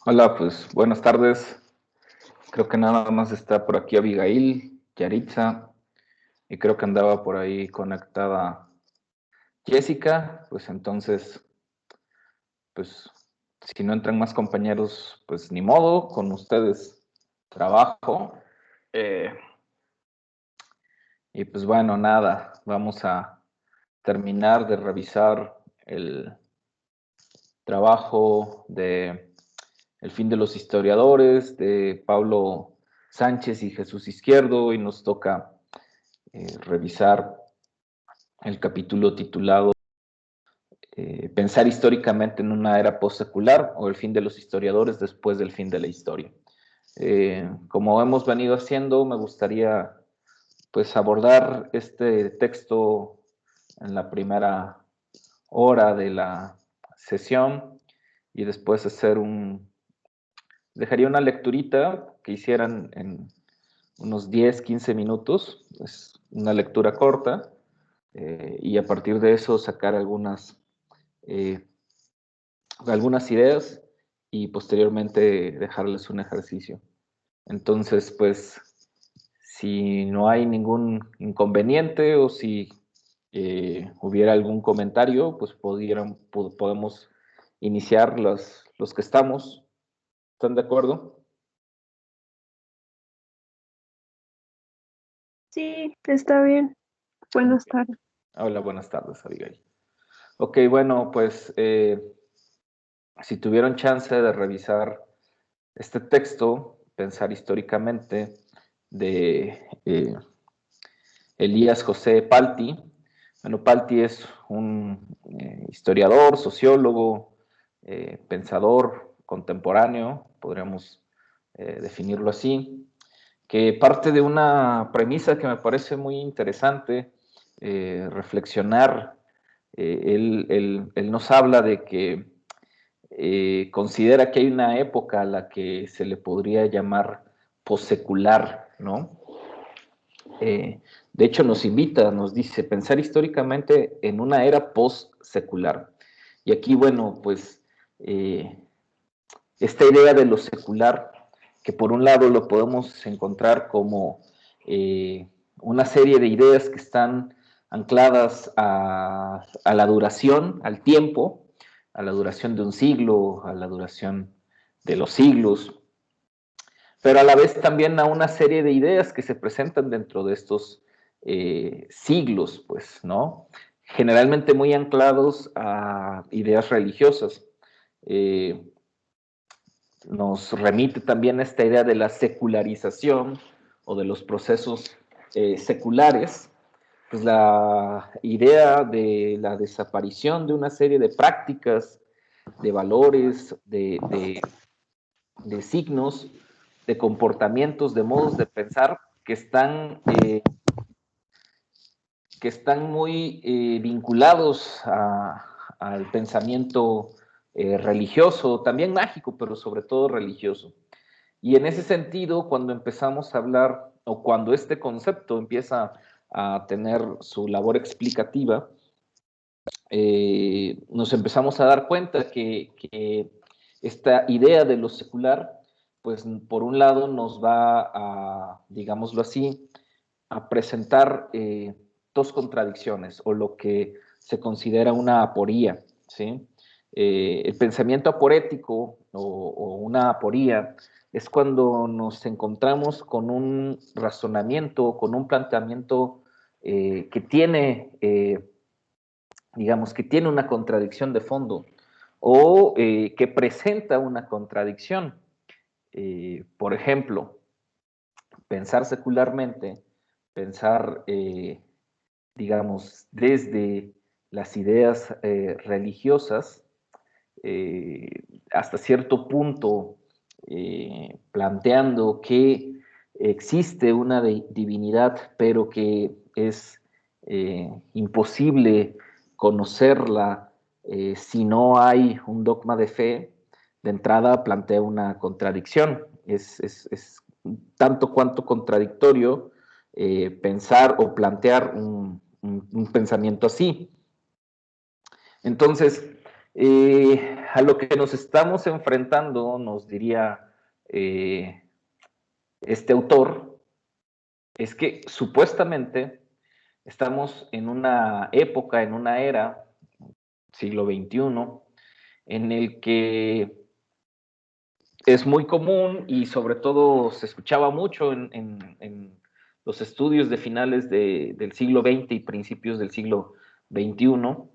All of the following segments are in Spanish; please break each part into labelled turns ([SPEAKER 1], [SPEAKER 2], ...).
[SPEAKER 1] Hola, pues buenas tardes. Creo que nada más está por aquí Abigail, Yaritza, y creo que andaba por ahí conectada Jessica. Pues entonces, pues si no entran más compañeros, pues ni modo, con ustedes trabajo. Eh, y pues bueno, nada, vamos a terminar de revisar el trabajo de El fin de los historiadores, de Pablo Sánchez y Jesús Izquierdo, y nos toca revisar el capítulo titulado Pensar históricamente en una era postsecular o el fin de los historiadores después del fin de la historia. Como hemos venido haciendo, me gustaría pues abordar este texto en la primera hora de la sesión y después dejaría una lecturita que hicieran en unos 10, 15 minutos, es una lectura corta, y a partir de eso sacar eh, algunas ideas y posteriormente dejarles un ejercicio. Entonces, pues, si no hay ningún inconveniente o si hubiera algún comentario, pues podemos iniciar los que estamos. ¿Están de acuerdo?
[SPEAKER 2] Sí, está bien. Buenas
[SPEAKER 1] Okay.
[SPEAKER 2] tardes.
[SPEAKER 1] Hola, buenas tardes, Abigail. Ok, bueno, pues si tuvieron chance de revisar este texto, pensar históricamente, de Elías José Palti. Bueno, Palti es un historiador, sociólogo, pensador contemporáneo, podríamos definirlo así, que parte de una premisa que me parece muy interesante reflexionar. Él nos habla de que considera que hay una época a la que se le podría llamar possecular, ¿no? De hecho, nos invita, nos dice, pensar históricamente en una era post-secular. Y aquí, bueno, pues esta idea de lo secular, que por un lado lo podemos encontrar como una serie de ideas que están ancladas a la duración, al tiempo, a la duración de un siglo, a la duración de los siglos, pero a la vez también a una serie de ideas que se presentan dentro de estos siglos, pues, ¿no? Generalmente muy anclados a ideas religiosas. Eh, Nos remite también a esta idea de la secularización o de los procesos seculares, pues la idea de la desaparición de una serie de prácticas, de valores, de signos, de comportamientos, de modos de pensar que están muy vinculados al pensamiento religioso, también mágico, pero sobre todo religioso. Y en ese sentido, cuando empezamos a hablar, o cuando este concepto empieza a tener su labor explicativa, nos empezamos a dar cuenta que esta idea de lo secular, pues por un lado nos va a, digámoslo así, a presentar dos contradicciones o lo que se considera una aporía, ¿sí? El pensamiento aporético o una aporía es cuando nos encontramos con un razonamiento, con un planteamiento que tiene digamos, que tiene una contradicción de fondo o que presenta una contradicción. Por ejemplo, pensar secularmente, pensar, digamos, desde las ideas religiosas, hasta cierto punto planteando que existe una divinidad, pero que es imposible conocerla si no hay un dogma de fe, de entrada plantea una contradicción. Es tanto cuanto contradictorio pensar o plantear un pensamiento así. Entonces, A lo que nos estamos enfrentando, nos diría este autor, es que supuestamente estamos en una época, en una era, siglo XXI, en el que es muy común y sobre todo se escuchaba mucho en los estudios de finales del siglo XX y principios del siglo XXI,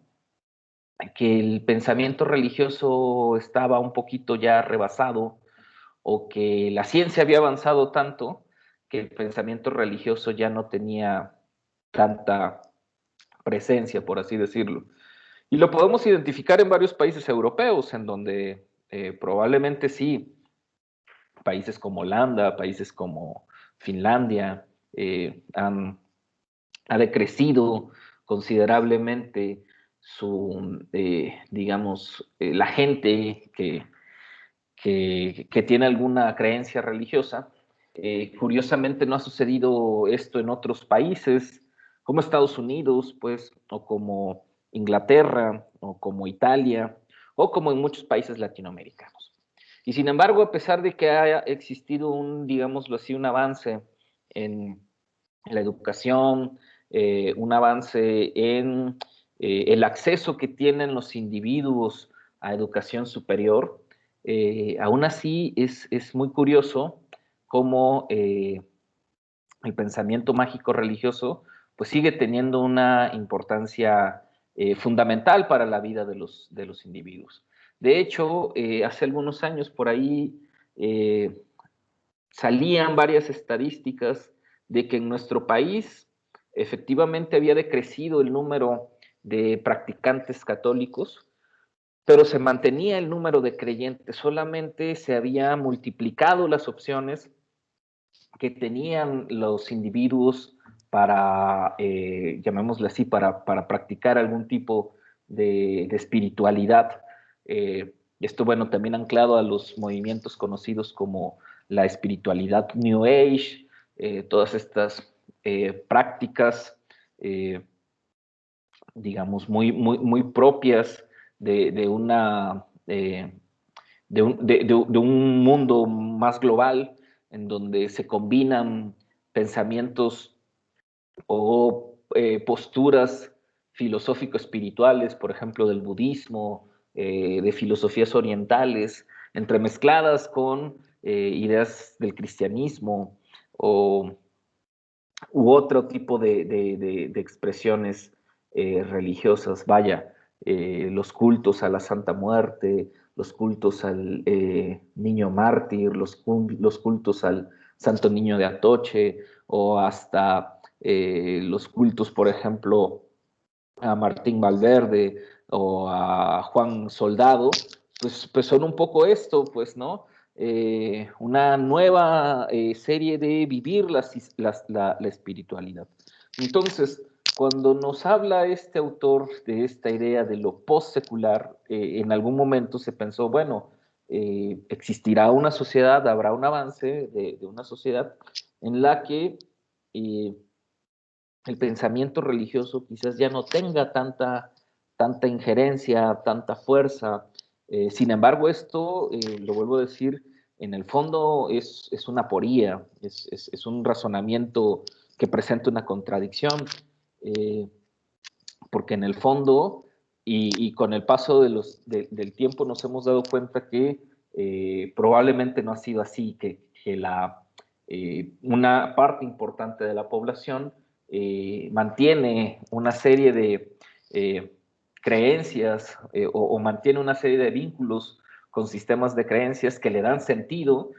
[SPEAKER 1] que el pensamiento religioso estaba un poquito ya rebasado o que la ciencia había avanzado tanto que el pensamiento religioso ya no tenía tanta presencia, por así decirlo. Y lo podemos identificar en varios países europeos, en donde probablemente sí, países como Holanda, países como Finlandia, ha decrecido considerablemente digamos, la gente que tiene alguna creencia religiosa. Curiosamente no ha sucedido esto en otros países, como Estados Unidos, pues, o como Inglaterra, o como Italia, o como en muchos países latinoamericanos. Y sin embargo, a pesar de que haya existido digámoslo así, un avance en la educación, un avance en el acceso que tienen los individuos a educación superior, aún así es muy curioso cómo el pensamiento mágico religioso pues sigue teniendo una importancia fundamental para la vida de los individuos. De hecho, hace algunos años por ahí eh, salían varias estadísticas de que en nuestro país efectivamente había decrecido el número de practicantes católicos, pero se mantenía el número de creyentes, solamente se había multiplicado las opciones que tenían los individuos para, llamémosle así, para practicar algún tipo de espiritualidad. Esto, bueno, también anclado a los movimientos conocidos como la espiritualidad New Age, todas estas prácticas, eh, digamos, muy propias de una de un mundo más global en donde se combinan pensamientos o posturas filosófico-espirituales, por ejemplo, del budismo, de filosofías orientales, entremezcladas con ideas del cristianismo o, u otro tipo de expresiones religiosas. Vaya, los cultos a la Santa Muerte, los cultos al niño mártir, los cultos al Santo Niño de Atoche, o hasta los cultos, por ejemplo, a Martín Valverde o a Juan Soldado, pues son un poco esto, pues, ¿no? Una nueva serie de vivir la espiritualidad. Entonces, cuando nos habla este autor de esta idea de lo post-secular, en algún momento se pensó, bueno, existirá una sociedad, habrá un avance de una sociedad en la que el pensamiento religioso quizás ya no tenga tanta injerencia, tanta fuerza. Sin embargo, esto, lo vuelvo a decir, en el fondo es una aporía, es un razonamiento que presenta una contradicción, eh, porque en el fondo, y con el paso del tiempo nos hemos dado cuenta que probablemente no ha sido así, que una parte importante de la población mantiene una serie de creencias o mantiene una serie de vínculos con sistemas de creencias que le dan sentido,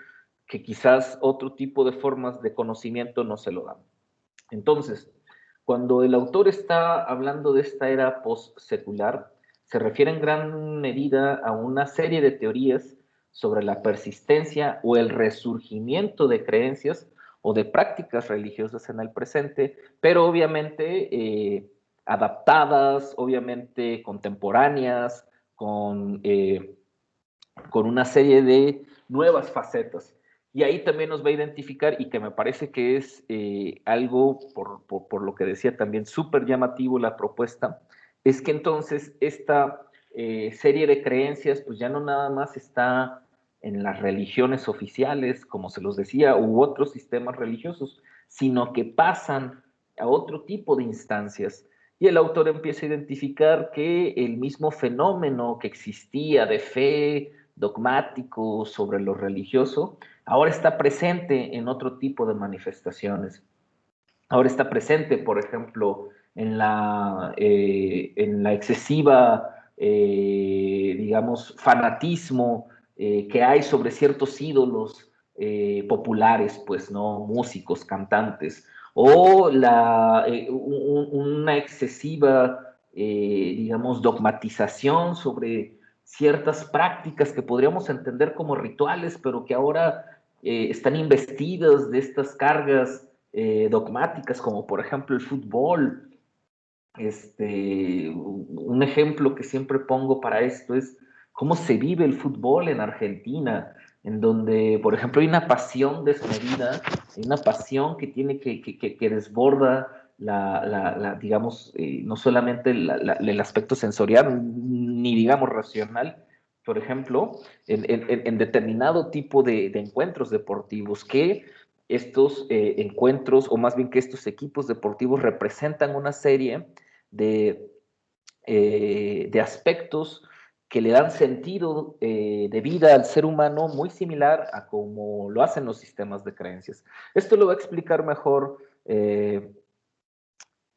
[SPEAKER 1] que quizás otro tipo de formas de conocimiento no se lo dan. Entonces, cuando el autor está hablando de esta era post-secular, se refiere en gran medida a una serie de teorías sobre la persistencia o el resurgimiento de creencias o de prácticas religiosas en el presente, pero obviamente adaptadas, obviamente contemporáneas, con una serie de nuevas facetas. Y ahí también nos va a identificar, y que me parece que es algo, por lo que decía también, súper llamativo la propuesta, es que entonces esta serie de creencias, pues ya no nada más está en las religiones oficiales, como se los decía, u otros sistemas religiosos, sino que pasan a otro tipo de instancias. Y el autor empieza a identificar que el mismo fenómeno que existía de fe dogmático sobre lo religioso, ahora está presente en otro tipo de manifestaciones. Ahora está presente, por ejemplo, en la excesiva, digamos, fanatismo que hay sobre ciertos ídolos populares, pues, ¿no? Músicos, cantantes, o una excesiva, digamos, dogmatización sobre ciertas prácticas que podríamos entender como rituales, pero que ahora están investidas de estas cargas dogmáticas, como por ejemplo el fútbol. Un ejemplo que siempre pongo para esto es cómo se vive el fútbol en Argentina, en donde, por ejemplo, hay una pasión desmedida, hay una pasión que tiene que desborda digamos, no solamente el aspecto sensorial, ni digamos racional, por ejemplo, en determinado tipo de encuentros deportivos que estos encuentros, o más bien que estos equipos deportivos representan una serie de, de aspectos que le dan sentido de vida al ser humano muy similar a como lo hacen los sistemas de creencias. Esto lo va a explicar mejor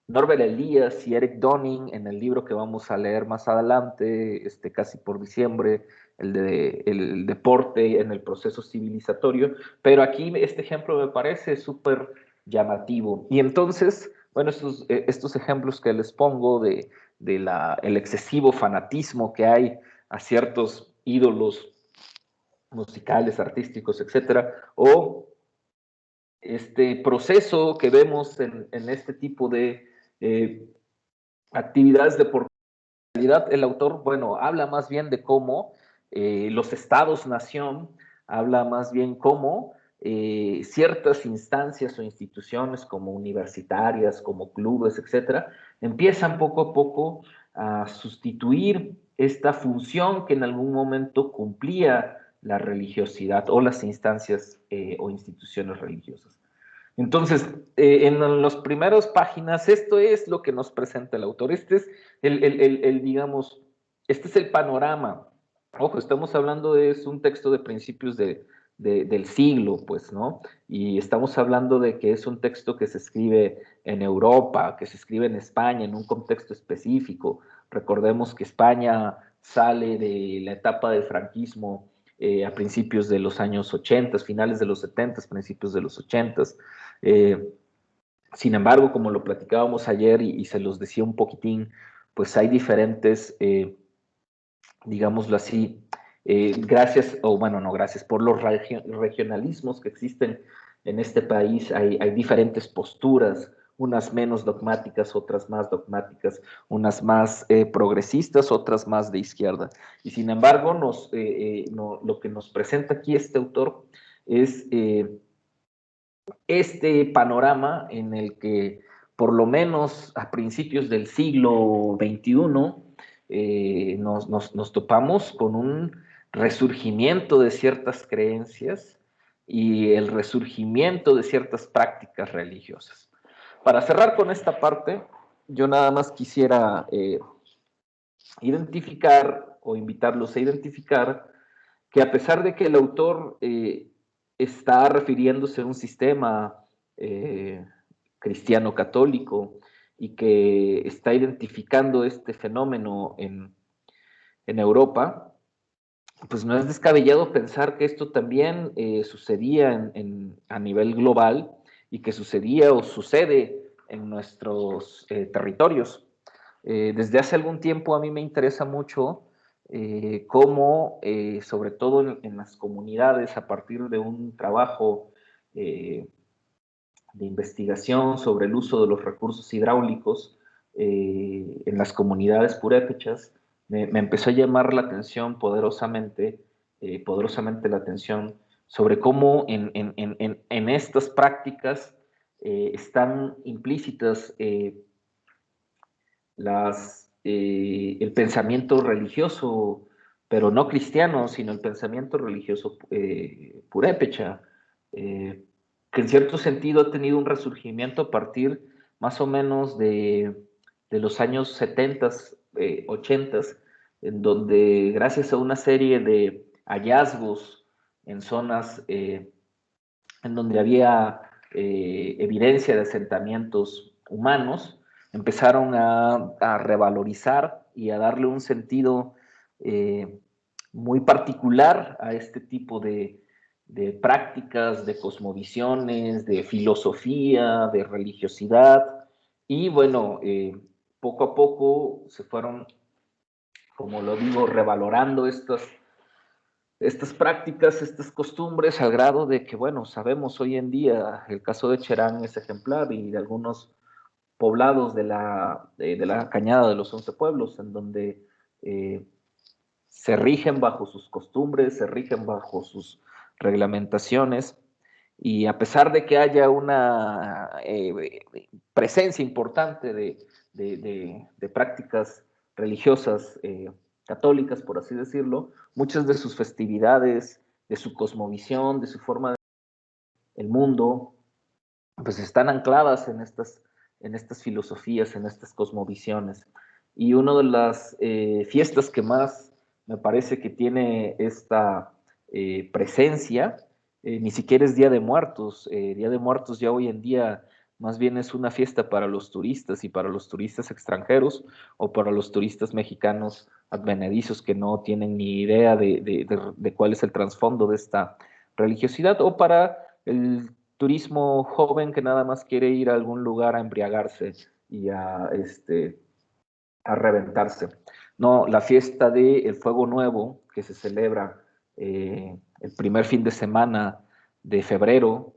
[SPEAKER 1] Norbert Elias y Eric Dunning en el libro que vamos a leer más adelante, casi por diciembre, el deporte en el proceso civilizatorio, pero aquí este ejemplo me parece súper llamativo. Y entonces, bueno, estos ejemplos que les pongo el excesivo fanatismo que hay a ciertos ídolos musicales, artísticos, etcétera, o este proceso que vemos en este tipo de actividades deportivas. En realidad, el autor, bueno, habla más bien de cómo los estados-nación, habla más bien cómo ciertas instancias o instituciones como universitarias, como clubes, etcétera, empiezan poco a poco a sustituir esta función que en algún momento cumplía la religiosidad o las instancias o instituciones religiosas. Entonces, en las primeras páginas, esto es lo que nos presenta el autor. Este es digamos, este es el panorama. Ojo, estamos hablando de es un texto de principios del siglo, pues, ¿no? Y estamos hablando de que es un texto que se escribe en Europa, que se escribe en España, en un contexto específico. Recordemos que España sale de la etapa del franquismo a principios de los años 80, finales de los 70, principios de los 80. Eh, Sin embargo, como lo platicábamos ayer y se los decía un poquitín, pues hay diferentes, digámoslo así, gracias, o bueno, no gracias, por los regionalismos que existen en este país, hay diferentes posturas, unas menos dogmáticas, otras más dogmáticas, unas más progresistas, otras más de izquierda. Y sin embargo, lo que nos presenta aquí este autor es este panorama en el que por lo menos a principios del siglo XXI nos topamos con un resurgimiento de ciertas creencias y el resurgimiento de ciertas prácticas religiosas. Para cerrar con esta parte, yo nada más quisiera identificar o invitarlos a identificar que a pesar de que el autor está refiriéndose a un sistema eh, cristiano católico y que está identificando este fenómeno en Europa, pues no es descabellado pensar que esto también sucedía a nivel global y que sucedía o sucede en nuestros territorios. Desde hace algún tiempo a mí me interesa mucho cómo, sobre todo en las comunidades, a partir de un trabajo de investigación sobre el uso de los recursos hidráulicos en las comunidades purépechas, me empezó a llamar la atención poderosamente la atención sobre cómo en estas prácticas están implícitas las el pensamiento religioso, pero no cristiano, sino el pensamiento religioso purépecha, que en cierto sentido ha tenido un resurgimiento a partir más o menos de los años 70, 80, en donde gracias a una serie de hallazgos en zonas en donde había evidencia de asentamientos humanos, empezaron a revalorizar y a darle un sentido muy particular a este tipo de prácticas, de cosmovisiones, de filosofía, de religiosidad. Y bueno, poco a poco se fueron, como lo digo, revalorando estas prácticas, estas costumbres, al grado de que, bueno, sabemos hoy en día, el caso de Cherán es ejemplar y de algunos poblados de la Cañada de los 11 Pueblos, en donde eh, se rigen bajo sus costumbres, se rigen bajo sus reglamentaciones, y a pesar de que haya una presencia importante de prácticas religiosas católicas, por así decirlo, muchas de sus festividades, de su cosmovisión, de su forma de ver el mundo, pues están ancladas en estas filosofías, en estas cosmovisiones. Y una de las fiestas que más me parece que tiene esta presencia, ni siquiera es Día de Muertos. Día de Muertos ya hoy en día más bien es una fiesta para los turistas y para los turistas extranjeros o para los turistas mexicanos advenedizos que no tienen ni idea de cuál es el trasfondo de esta religiosidad, o para el turismo joven que nada más quiere ir a algún lugar a embriagarse y a reventarse. No, la fiesta del Fuego Nuevo, que se celebra el primer fin de semana de febrero,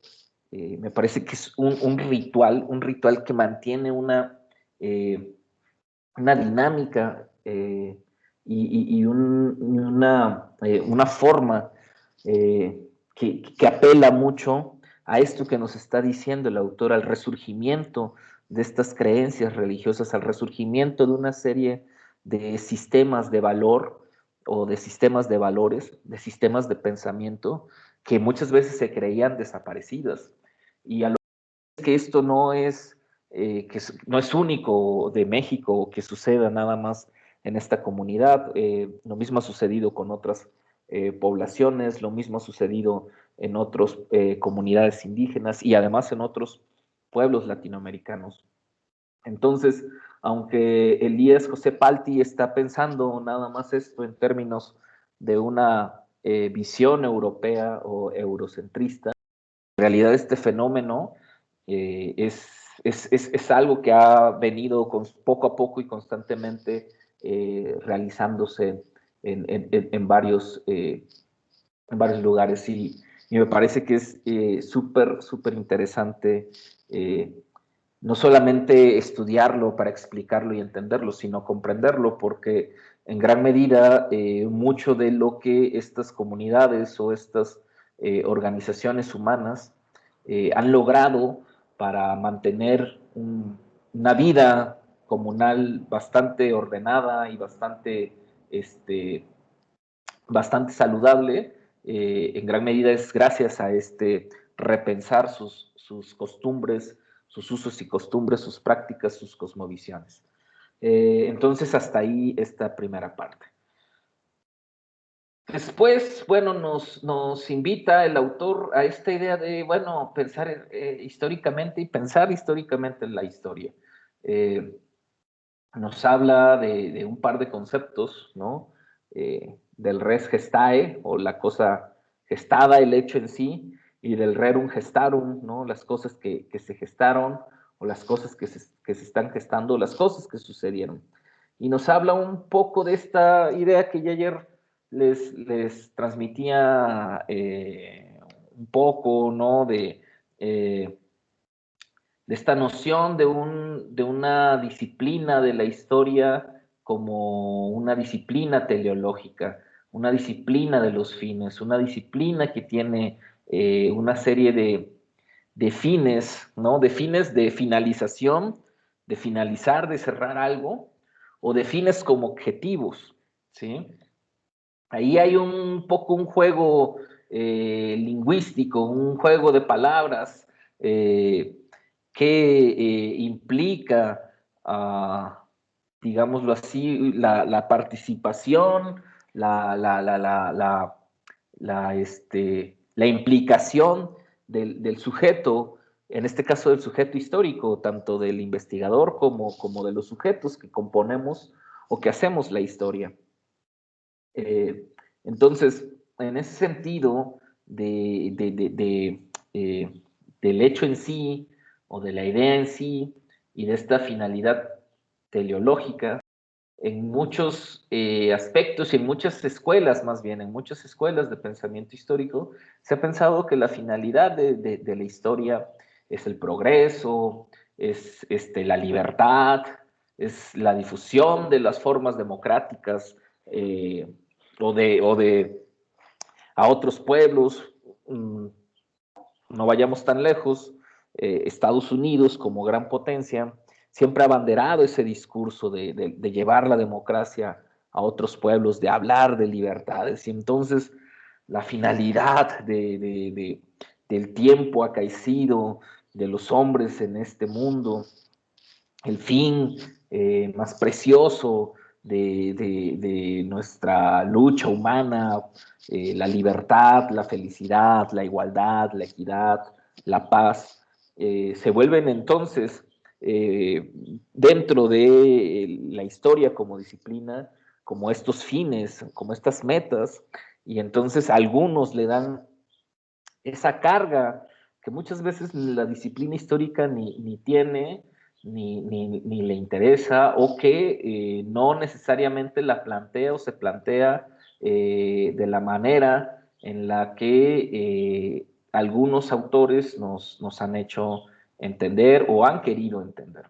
[SPEAKER 1] me parece que es un ritual que mantiene una dinámica y una forma que apela mucho a esto que nos está diciendo el autor, al resurgimiento de estas creencias religiosas, al resurgimiento de una serie de sistemas de valor o de sistemas de valores, de sistemas de pensamiento que muchas veces se creían desaparecidas. Y a lo que esto que no es único de México, que suceda nada más en esta comunidad. Lo mismo ha sucedido con otras poblaciones, lo mismo ha sucedido en otras comunidades indígenas y además en otros pueblos latinoamericanos. Entonces, aunque Elías José Palti está pensando nada más esto en términos de una visión europea o eurocentrista, en realidad este fenómeno es algo que ha venido poco a poco y constantemente realizándose en varios lugares, y me parece que es súper interesante no solamente estudiarlo para explicarlo y entenderlo, sino comprenderlo, porque en gran medida mucho de lo que estas comunidades o estas organizaciones humanas han logrado para mantener una vida comunal bastante ordenada y bastante saludable, en gran medida es gracias a repensar sus costumbres, sus usos y costumbres, sus prácticas, sus cosmovisiones. Entonces, hasta ahí esta primera parte. Después, bueno, nos invita el autor a esta idea de, bueno, pensar históricamente y pensar históricamente en la historia. Nos habla de un par de conceptos, ¿no? Del res gestae, o la cosa gestada, el hecho en sí, y del rerum gestarum, ¿no? Las cosas que se gestaron, o las cosas que se están gestando, las cosas que sucedieron. Y nos habla un poco de esta idea que ya ayer les transmitía un poco, ¿no? De esta noción de una disciplina de la historia como una disciplina teleológica, una disciplina de los fines, una disciplina que tiene una serie de fines, ¿no? De fines de finalización, de finalizar, de cerrar algo, o defines como objetivos, ¿sí? Ahí hay un poco un juego lingüístico, un juego de palabras que implica, digámoslo así, la participación, la implicación del sujeto, en este caso del sujeto histórico, tanto del investigador como de los sujetos que componemos o que hacemos la historia. Eh, entonces, en ese sentido del hecho en sí, o de la idea en sí, y de esta finalidad teleológica, en muchos aspectos y en muchas escuelas, más bien, en muchas escuelas de pensamiento histórico, se ha pensado que la finalidad de la historia es el progreso, es la libertad, es la difusión de las formas democráticas o de a otros pueblos. No vayamos tan lejos, Estados Unidos como gran potencia siempre ha abanderado ese discurso de llevar la democracia a otros pueblos, de hablar de libertades, y entonces la finalidad del tiempo acaecido de los hombres en este mundo, el fin más precioso de nuestra lucha humana, la libertad, la felicidad, la igualdad, la equidad, la paz, se vuelven entonces dentro de la historia como disciplina, como estos fines, como estas metas, y entonces algunos le dan esa carga que muchas veces la disciplina histórica ni tiene, ni le interesa, o que no necesariamente la plantea o se plantea de la manera en la que algunos autores nos han hecho entender o han querido entender.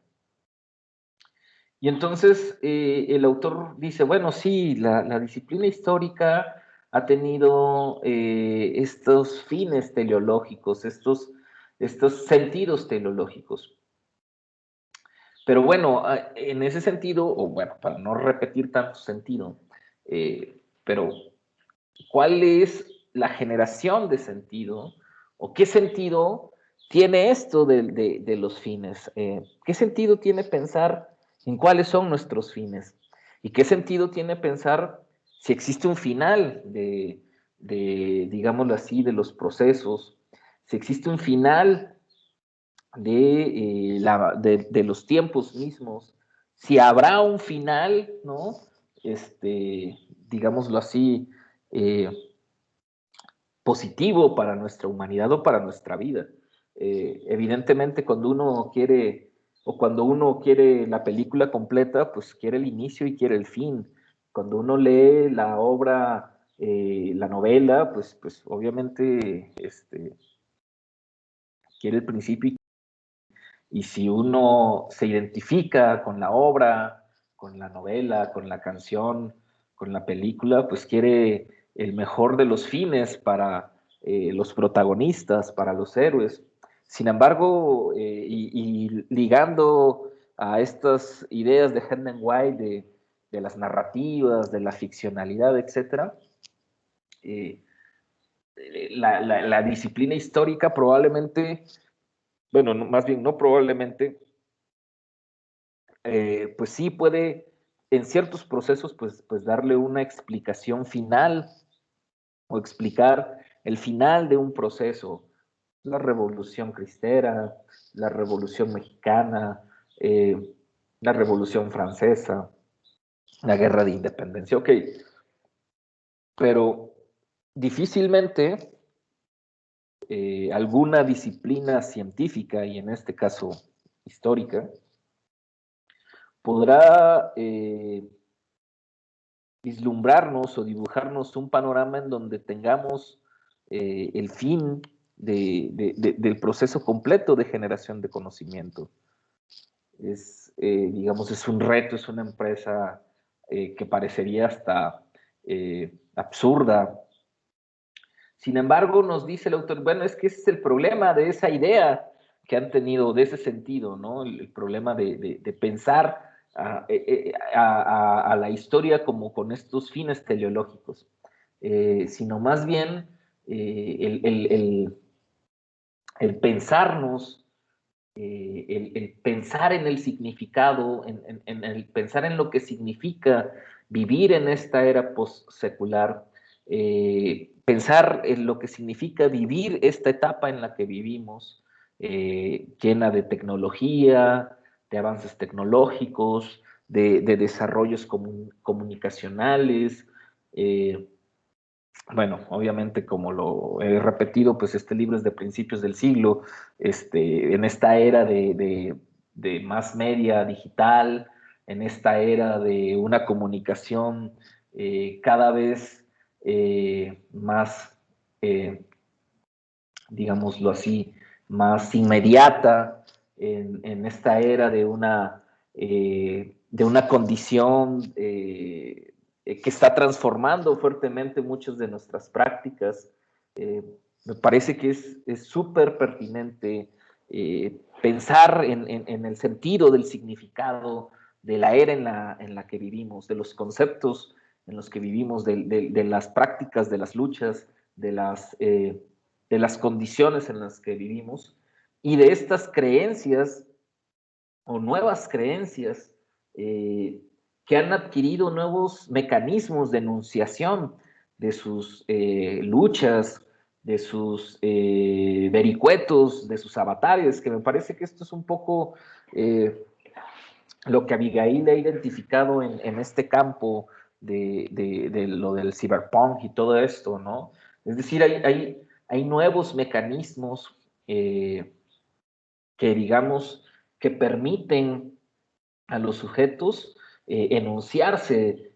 [SPEAKER 1] Y entonces el autor dice, bueno, sí, la disciplina histórica ha tenido estos fines teleológicos, estos sentidos teleológicos. Pero bueno, en ese sentido, o bueno, para no repetir tanto sentido, pero ¿cuál es la generación de sentido? ¿O qué sentido tiene esto de los fines? ¿Qué sentido tiene pensar en cuáles son nuestros fines? ¿Y qué sentido tiene pensar si existe un final digámoslo así, de los procesos? Si existe un final de los tiempos mismos, si habrá un final, ¿no? Digámoslo así, eh, positivo para nuestra humanidad o para nuestra vida. Evidentemente, cuando uno quiere, o cuando uno quiere la película completa, pues quiere el inicio y quiere el fin. Cuando uno lee la obra, la novela, pues obviamente quiere el principio. Y si uno se identifica con la obra, con la novela, con la canción, con la película, pues quiere el mejor de los fines para los protagonistas, para los héroes. Sin embargo, y ligando a estas ideas de Hemingway, de las narrativas, de la ficcionalidad, etc., eh, la disciplina histórica probablemente, bueno, más bien no probablemente, pues sí puede en ciertos procesos pues darle una explicación final o explicar el final de un proceso, la Revolución Cristera, la Revolución Mexicana, la Revolución Francesa, la Guerra de Independencia, ok, pero difícilmente alguna disciplina científica, y en este caso histórica, podrá vislumbrarnos o dibujarnos un panorama en donde tengamos el fin del proceso completo de generación de conocimiento. Digamos, es un reto, es una empresa que parecería hasta absurda. Sin embargo, nos dice el autor, bueno, es que ese es el problema de esa idea que han tenido, de ese sentido, ¿no? El problema de pensar a la historia como con estos fines teleológicos, sino más bien el pensarnos, el pensar en el significado, en el pensar en lo que significa vivir en esta era postsecular, pensar en lo que significa vivir esta etapa en la que vivimos, llena de tecnología, de avances tecnológicos, de desarrollos comunicacionales. Bueno, obviamente, como lo he repetido, pues este libro es de principios del siglo, en esta era de más media digital, en esta era de una comunicación cada vez más, digámoslo así, más inmediata, en esta era de una condición que está transformando fuertemente muchas de nuestras prácticas. Me parece que es súper pertinente pensar en el sentido del significado de la era en la que vivimos, de los conceptos en los que vivimos, de las prácticas, de las luchas, de las condiciones en las que vivimos y de estas creencias o nuevas creencias que han adquirido nuevos mecanismos de enunciación de sus luchas, de sus vericuetos, de sus avatares, que me parece que esto es un poco lo que Abigail ha identificado en este campo de lo del cyberpunk y todo esto, ¿no? Es decir, hay nuevos mecanismos que, digamos, que permiten a los sujetos enunciarse,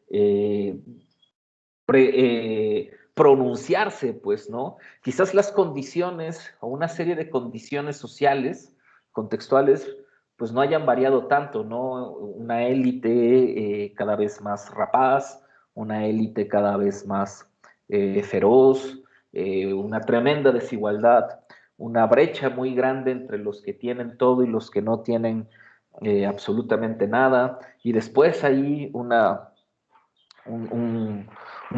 [SPEAKER 1] pronunciarse, pues, ¿no? Quizás las condiciones o una serie de condiciones sociales, contextuales, pues no hayan variado tanto, ¿no? Una élite cada vez más rapaz, una élite cada vez más feroz, una tremenda desigualdad, una brecha muy grande entre los que tienen todo y los que no tienen absolutamente nada, y después hay un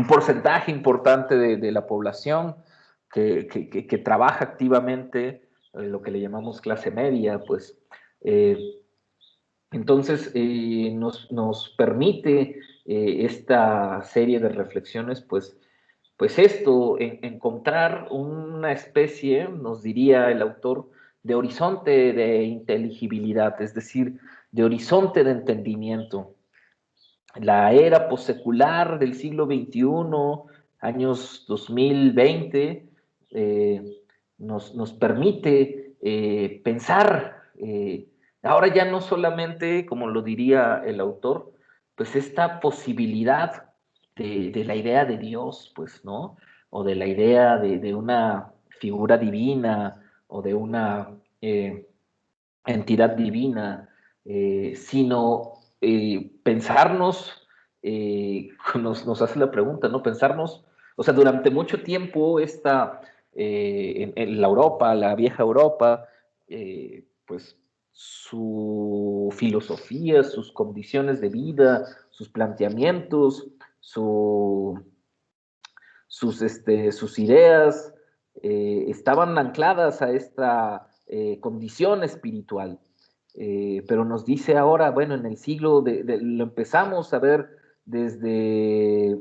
[SPEAKER 1] porcentaje importante de la población que trabaja activamente, lo que le llamamos clase media, pues entonces nos permite esta serie de reflexiones, pues esto, encontrar una especie, nos diría el autor, de horizonte de inteligibilidad, es decir, de horizonte de entendimiento. La era postsecular del siglo XXI, años 2020, nos permite pensar, ahora ya no solamente, como lo diría el autor, pues esta posibilidad de la idea de Dios, pues, ¿no? O de la idea de una figura divina o de una entidad divina, sino pensarnos, nos hace la pregunta, ¿no? Pensarnos, o sea, durante mucho tiempo en la Europa, la vieja Europa, pues su filosofía, sus condiciones de vida, sus planteamientos, sus ideas estaban ancladas a esta condición espiritual. Pero nos dice ahora, bueno, en el siglo, lo empezamos a ver desde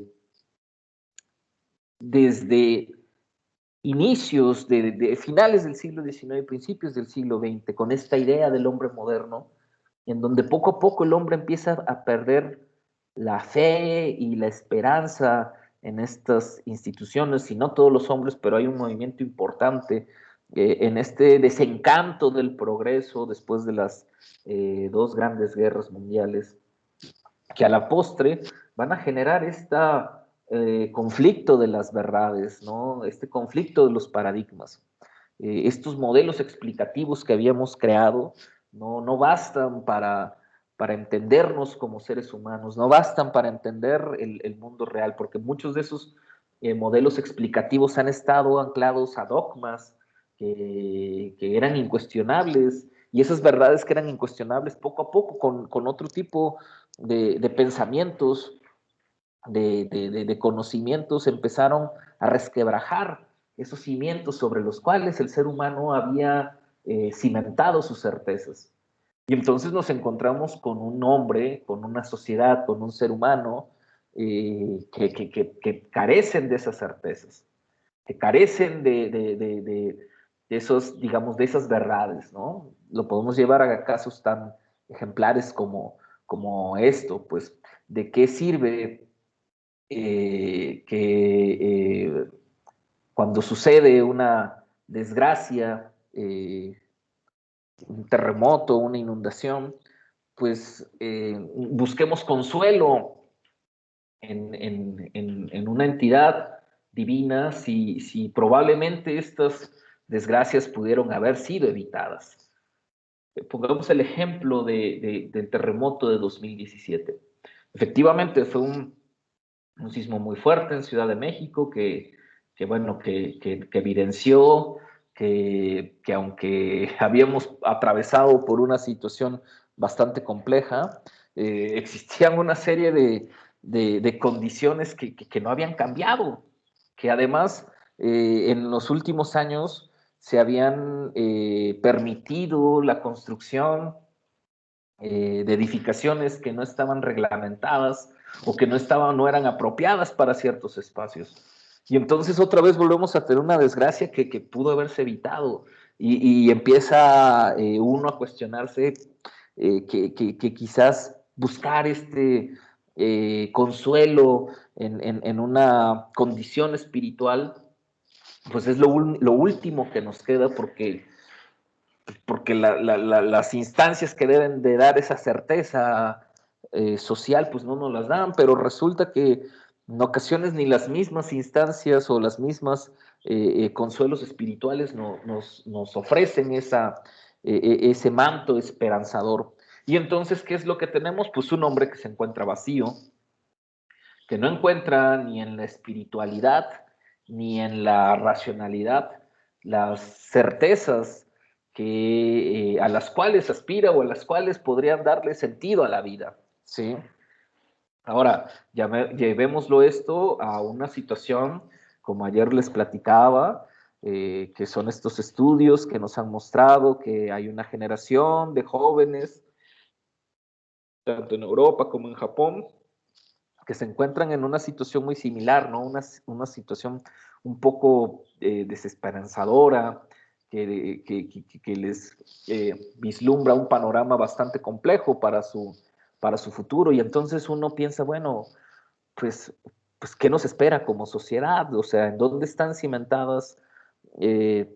[SPEAKER 1] inicios, de finales del siglo XIX, principios del siglo XX, con esta idea del hombre moderno, en donde poco a poco el hombre empieza a perder la fe y la esperanza en estas instituciones, y no todos los hombres, pero hay un movimiento importante en este desencanto del progreso después de las dos grandes guerras mundiales, que a la postre van a generar conflicto de las verdades, ¿no? Este conflicto de los paradigmas. Estos modelos explicativos que habíamos creado no bastan para entendernos como seres humanos, no bastan para entender el mundo real, porque muchos de esos modelos explicativos han estado anclados a dogmas que eran incuestionables y esas verdades que eran incuestionables poco a poco con otro tipo de pensamientos, de conocimientos, empezaron a resquebrajar esos cimientos sobre los cuales el ser humano había cimentado sus certezas. Y entonces nos encontramos con un hombre, con una sociedad, con un ser humano que carecen de esas certezas, que carecen de esos, digamos, de esas verdades, ¿no? Lo podemos llevar a casos tan ejemplares como esto, pues, ¿de qué sirve cuando sucede una desgracia, un terremoto, una inundación, pues busquemos consuelo en una entidad divina si probablemente estas desgracias pudieron haber sido evitadas? Pongamos el ejemplo del terremoto de 2017. Efectivamente fue un sismo muy fuerte en Ciudad de México bueno, que evidenció que aunque habíamos atravesado por una situación bastante compleja, existían una serie de condiciones que no habían cambiado, que además en los últimos años se habían permitido la construcción de edificaciones que no estaban reglamentadas o que no eran apropiadas para ciertos espacios. Y entonces otra vez volvemos a tener una desgracia que pudo haberse evitado y empieza uno a cuestionarse que quizás buscar este consuelo en una condición espiritual, pues es lo último que nos queda porque las instancias que deben de dar esa certeza social, pues no nos las dan, pero resulta que en ocasiones ni las mismas instancias o las mismas consuelos espirituales nos ofrecen ese manto esperanzador. Y entonces, ¿qué es lo que tenemos? Pues un hombre que se encuentra vacío, que no encuentra ni en la espiritualidad ni en la racionalidad las certezas a las cuales aspira o a las cuales podrían darle sentido a la vida, ¿sí? Ahora, llevémoslo esto a una situación, como ayer les platicaba, que son estos estudios que nos han mostrado que hay una generación de jóvenes, tanto en Europa como en Japón, que se encuentran en una situación muy similar, ¿no? Una situación un poco desesperanzadora, que les vislumbra un panorama bastante complejo para su futuro. Y entonces uno piensa, bueno, pues, pues ¿qué nos espera como sociedad? O sea, ¿en dónde están cimentadas eh,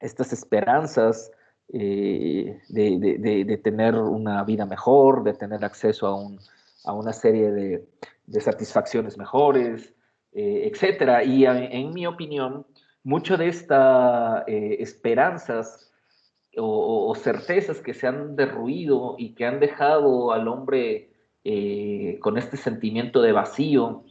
[SPEAKER 1] estas esperanzas de tener una vida mejor, de tener acceso a una serie de satisfacciones mejores, etcétera? Y en mi opinión, mucho de estas esperanzas o certezas que se han derruido y que han dejado al hombre con este sentimiento de vacío,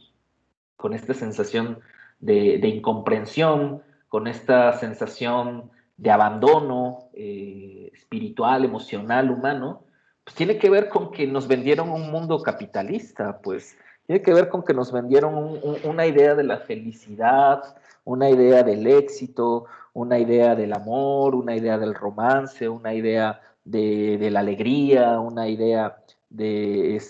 [SPEAKER 1] con esta sensación de incomprensión, con esta sensación de abandono espiritual, emocional, humano, pues tiene que ver con que nos vendieron un mundo capitalista, pues tiene que ver con que nos vendieron una idea de la felicidad, una idea del éxito, una idea del amor, una idea del romance, una idea de la alegría, una idea de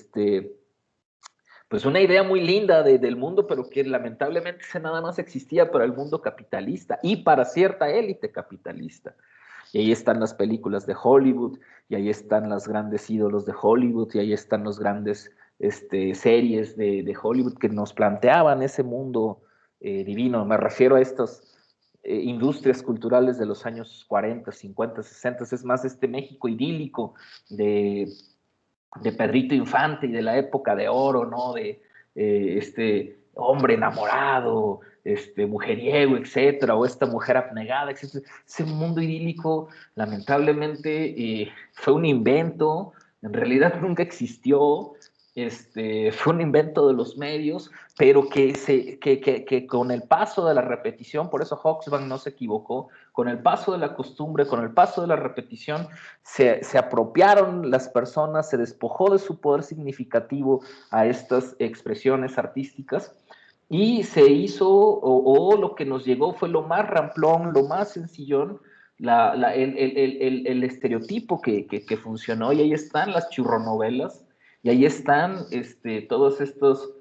[SPEAKER 1] pues una idea muy linda del mundo, pero que lamentablemente se nada más existía para el mundo capitalista y para cierta élite capitalista. Y ahí están las películas de Hollywood, y ahí están los grandes ídolos de Hollywood, y ahí están los grandes series de Hollywood que nos planteaban ese mundo divino. Me refiero a estas industrias culturales de los años 40, 50, 60, es más este México idílico de Pedrito Infante y de la época de oro, ¿no? De este hombre enamorado, mujeriego, etcétera, o esta mujer abnegada, etcétera. Ese mundo idílico, lamentablemente, fue un invento, en realidad nunca existió, fue un invento de los medios, pero que con el paso de la repetición, por eso Hobsbawm no se equivocó, con el paso de la costumbre, con el paso de la repetición, se apropiaron las personas, se despojó de su poder significativo a estas expresiones artísticas y se hizo, o lo que nos llegó fue lo más ramplón, lo más sencillón, el estereotipo que funcionó, y ahí están las churronovelas, y ahí están todos estos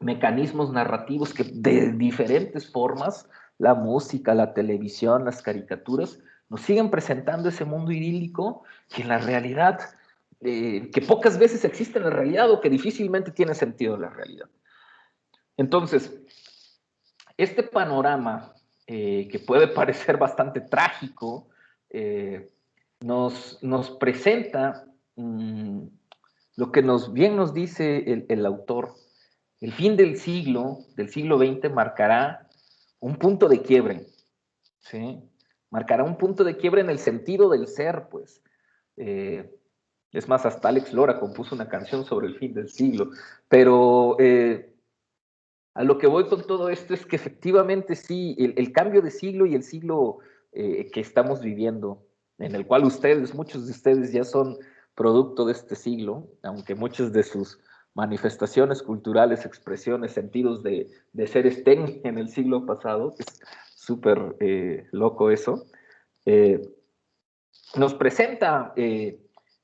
[SPEAKER 1] mecanismos narrativos que de diferentes formas, la música, la televisión, las caricaturas, nos siguen presentando ese mundo idílico que en la realidad, que pocas veces existe en la realidad o que difícilmente tiene sentido en la realidad. Entonces, este panorama, que puede parecer bastante trágico, nos presenta lo que bien nos dice el autor. El fin del siglo XX, marcará un punto de quiebre, ¿sí? Marcará un punto de quiebre en el sentido del ser, pues. Es más, hasta Alex Lora compuso una canción sobre el fin del siglo, pero a lo que voy con todo esto es que efectivamente sí, el cambio de siglo y el siglo que estamos viviendo, en el cual muchos de ustedes ya son producto de este siglo, aunque muchas de sus manifestaciones culturales, expresiones, sentidos de ser estén en el siglo pasado, es súper loco eso, eh, nos presenta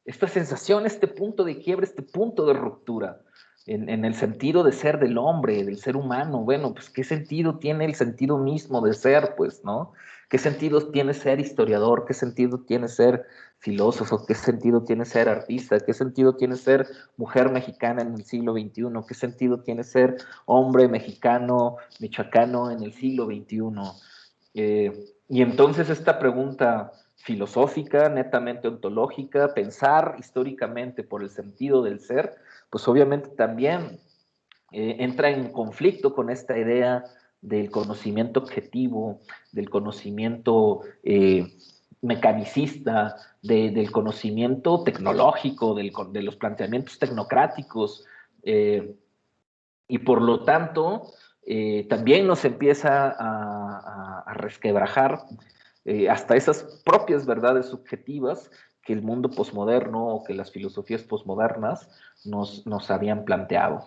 [SPEAKER 1] esta sensación, este punto de quiebre, este punto de ruptura, en el sentido de ser del hombre, del ser humano. Bueno, pues qué sentido tiene el sentido mismo de ser, pues, ¿no? ¿Qué sentido tiene ser historiador? ¿Qué sentido tiene ser filósofo? ¿Qué sentido tiene ser artista? ¿Qué sentido tiene ser mujer mexicana en el siglo XXI? ¿Qué sentido tiene ser hombre mexicano, michoacano en el siglo XXI? Y entonces esta pregunta filosófica, netamente ontológica, pensar históricamente por el sentido del ser, pues obviamente también entra en conflicto con esta idea del conocimiento objetivo, del conocimiento mecanicista, del conocimiento tecnológico, de los planteamientos tecnocráticos, y por lo tanto también nos empieza a resquebrajar hasta esas propias verdades subjetivas que el mundo posmoderno o que las filosofías posmodernas nos habían planteado.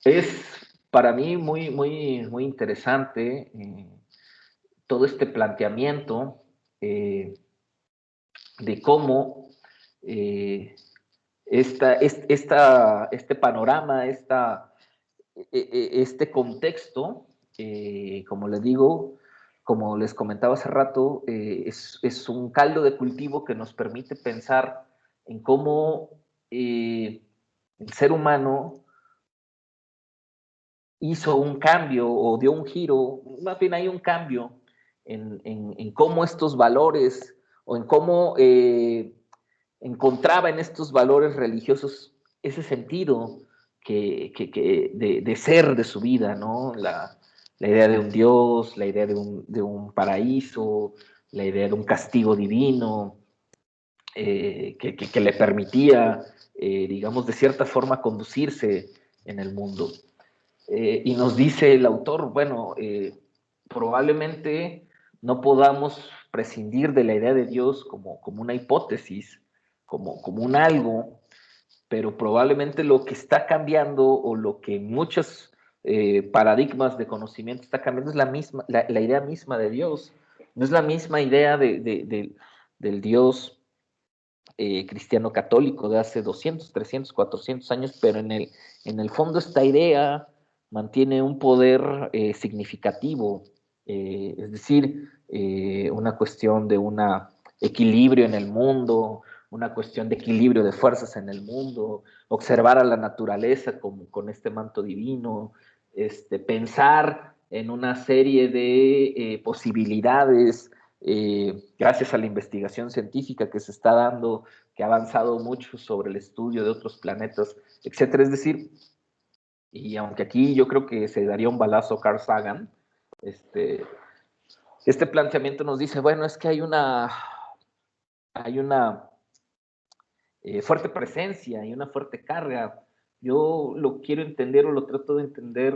[SPEAKER 1] Es para mí muy interesante todo este planteamiento de cómo este panorama, este contexto, como les digo, como les comentaba hace rato, es un caldo de cultivo que nos permite pensar en cómo el ser humano hizo un cambio o dio un giro, más bien hay un cambio en cómo estos valores o en cómo encontraba en estos valores religiosos ese sentido de ser de su vida, ¿no? La idea de un Dios, la idea de un paraíso, la idea de un castigo divino, que le permitía, digamos, de cierta forma conducirse en el mundo. Y nos dice el autor, bueno, probablemente no podamos prescindir de la idea de Dios como una hipótesis, como un algo, pero probablemente lo que está cambiando o lo que en muchos paradigmas de conocimiento está cambiando es la idea misma de Dios. No es la misma idea del Dios cristiano católico de hace 200, 300, 400 años, pero en el fondo esta idea mantiene un poder significativo, es decir, una cuestión de un equilibrio en el mundo, una cuestión de equilibrio de fuerzas en el mundo, observar a la naturaleza con este manto divino, pensar en una serie de posibilidades, gracias a la investigación científica que se está dando, que ha avanzado mucho sobre el estudio de otros planetas, etcétera. Es decir, y aunque aquí yo creo que se daría un balazo Carl Sagan, este planteamiento nos dice, bueno, es que hay hay una fuerte presencia y una fuerte carga. Yo lo quiero entender o lo trato de entender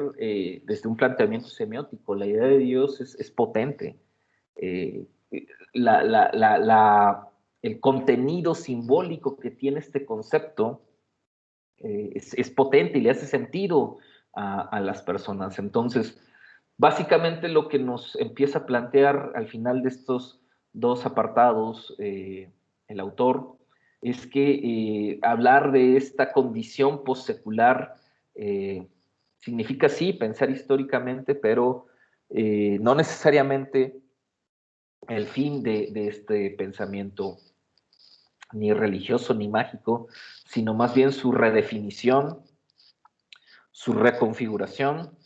[SPEAKER 1] desde un planteamiento semiótico. La idea de Dios es potente. Eh, la, la, la, el contenido simbólico que tiene este concepto es potente y le hace sentido a las personas. Entonces, básicamente lo que nos empieza a plantear al final de estos dos apartados el autor es que hablar de esta condición postsecular significa sí pensar históricamente, pero no necesariamente el fin de este pensamiento ni religioso ni mágico, sino más bien su redefinición, su reconfiguración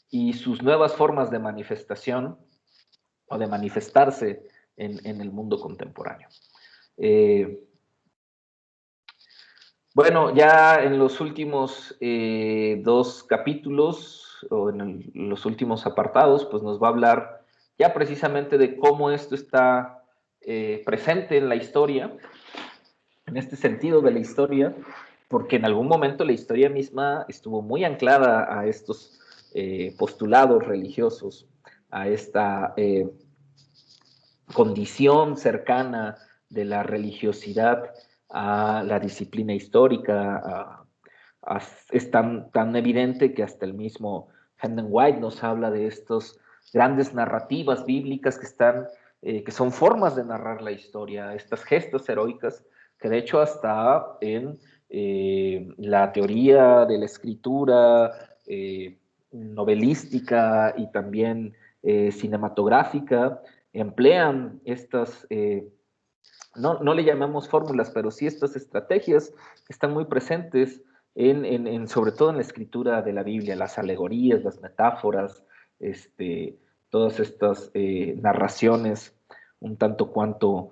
[SPEAKER 1] y sus nuevas formas de manifestación o de manifestarse en el mundo contemporáneo. Bueno, ya en los últimos dos capítulos o en los últimos apartados, pues nos va a hablar ya precisamente de cómo esto está presente en la historia, en este sentido de la historia, porque en algún momento la historia misma estuvo muy anclada a estos postulados religiosos, a esta condición cercana de la religiosidad a la disciplina histórica. Es tan evidente que hasta el mismo Hendon White nos habla de estas grandes narrativas bíblicas que son formas de narrar la historia, estas gestas heroicas que de hecho hasta en la teoría de la escritura novelística y también cinematográfica emplean estas, no le llamamos fórmulas, pero sí estas estrategias que están muy presentes sobre todo en la escritura de la Biblia, las alegorías, las metáforas, todas estas narraciones un tanto cuanto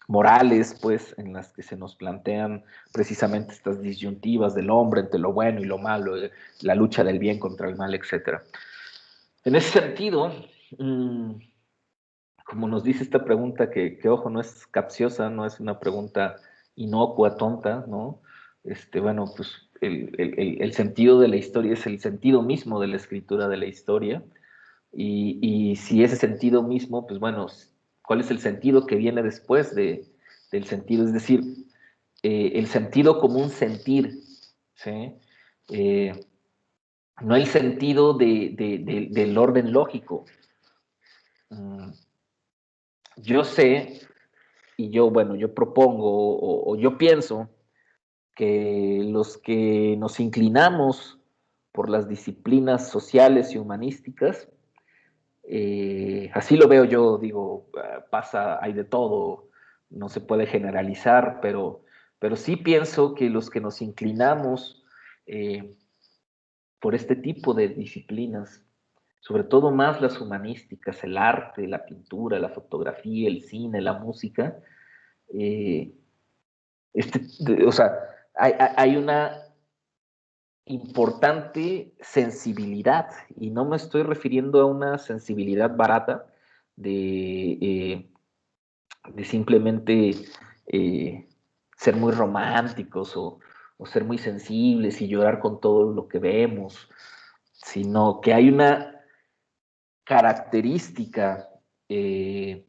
[SPEAKER 1] morales, pues, en las que se nos plantean precisamente estas disyuntivas del hombre entre lo bueno y lo malo, la lucha del bien contra el mal, etc. En ese sentido, como nos dice esta pregunta, que ojo, no es capciosa, no es una pregunta inocua, tonta, ¿no? Bueno, pues el sentido de la historia es el sentido mismo de la escritura de la historia, y si ese sentido mismo, pues bueno, ¿cuál es el sentido que viene después del sentido? Es decir, el sentido como un sentir, ¿sí? No el sentido del orden lógico. Yo sé, y yo propongo o yo pienso que los que nos inclinamos por las disciplinas sociales y humanísticas, así lo veo yo, digo, hay de todo, no se puede generalizar, pero sí pienso que los que nos inclinamos por este tipo de disciplinas, sobre todo más las humanísticas, el arte, la pintura, la fotografía, el cine, la música, eh, o sea, hay una importante sensibilidad, y no me estoy refiriendo a una sensibilidad barata de, de simplemente ser muy románticos o ser muy sensibles y llorar con todo lo que vemos, sino que hay una característica que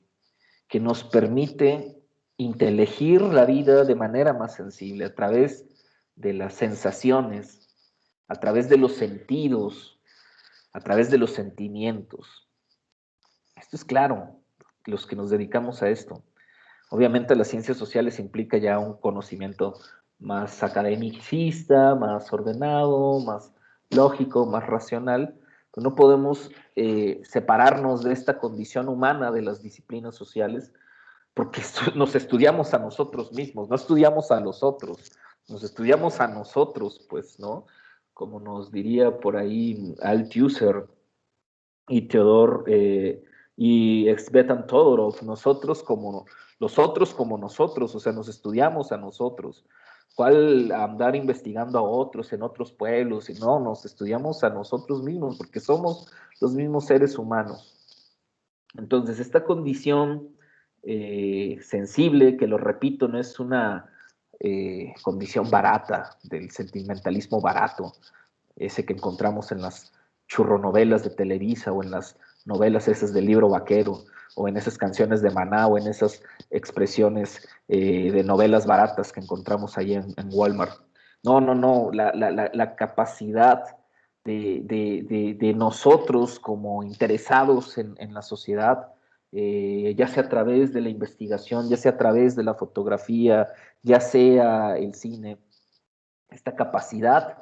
[SPEAKER 1] nos permite inteligir la vida de manera más sensible a través de las sensaciones, a través de los sentidos, a través de los sentimientos. Esto es claro, los que nos dedicamos a esto. Obviamente las ciencias sociales implica ya un conocimiento más academicista, más ordenado, más lógico, más racional, pero no podemos separarnos de esta condición humana de las disciplinas sociales porque nos estudiamos a nosotros mismos, no estudiamos a los otros, nos estudiamos a nosotros, pues, ¿no? Como nos diría por ahí Althusser y Theodor y Exbetan Todorov, los otros como nosotros, o sea, nos estudiamos a nosotros. ¿Cuál andar investigando a otros en otros pueblos? Y no, nos estudiamos a nosotros mismos porque somos los mismos seres humanos. Entonces, esta condición sensible, que lo repito, no es una condición barata, del sentimentalismo barato, ese que encontramos en las churronovelas de Televisa o en las novelas esas del libro vaquero o en esas canciones de Maná o en esas expresiones de novelas baratas que encontramos ahí en Walmart. No, no, no, la capacidad de nosotros como interesados en la sociedad, ya sea a través de la investigación, ya sea a través de la fotografía, ya sea el cine, esta capacidad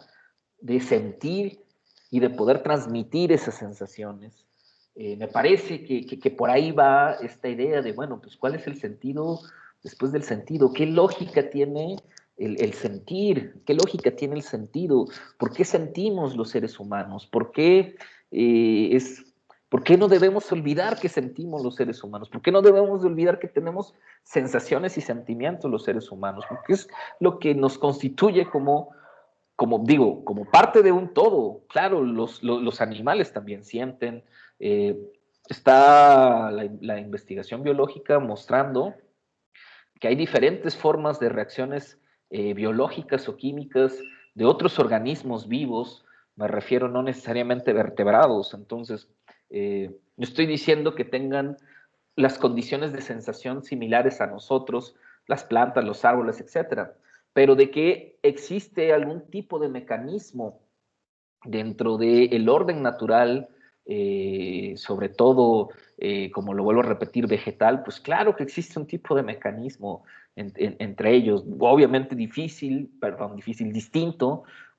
[SPEAKER 1] de sentir y de poder transmitir esas sensaciones. Me parece que por ahí va esta idea de, bueno, pues ¿cuál es el sentido después del sentido? ¿Qué lógica tiene el sentir? ¿Qué lógica tiene el sentido? ¿Por qué sentimos los seres humanos? ¿Por qué no debemos olvidar que sentimos los seres humanos? ¿Por qué no debemos olvidar que tenemos sensaciones y sentimientos los seres humanos? Porque es lo que nos constituye como parte de un todo. Claro, los animales también sienten. Eh, Está la investigación biológica mostrando que hay diferentes formas de reacciones biológicas o químicas de otros organismos vivos, me refiero no necesariamente vertebrados. Entonces, no estoy diciendo que tengan las condiciones de sensación similares a nosotros, las plantas, los árboles, etcétera, pero de que existe algún tipo de mecanismo dentro del orden natural, sobre todo, como lo vuelvo a repetir, vegetal, pues claro que existe un tipo de mecanismo entre ellos, obviamente distinto,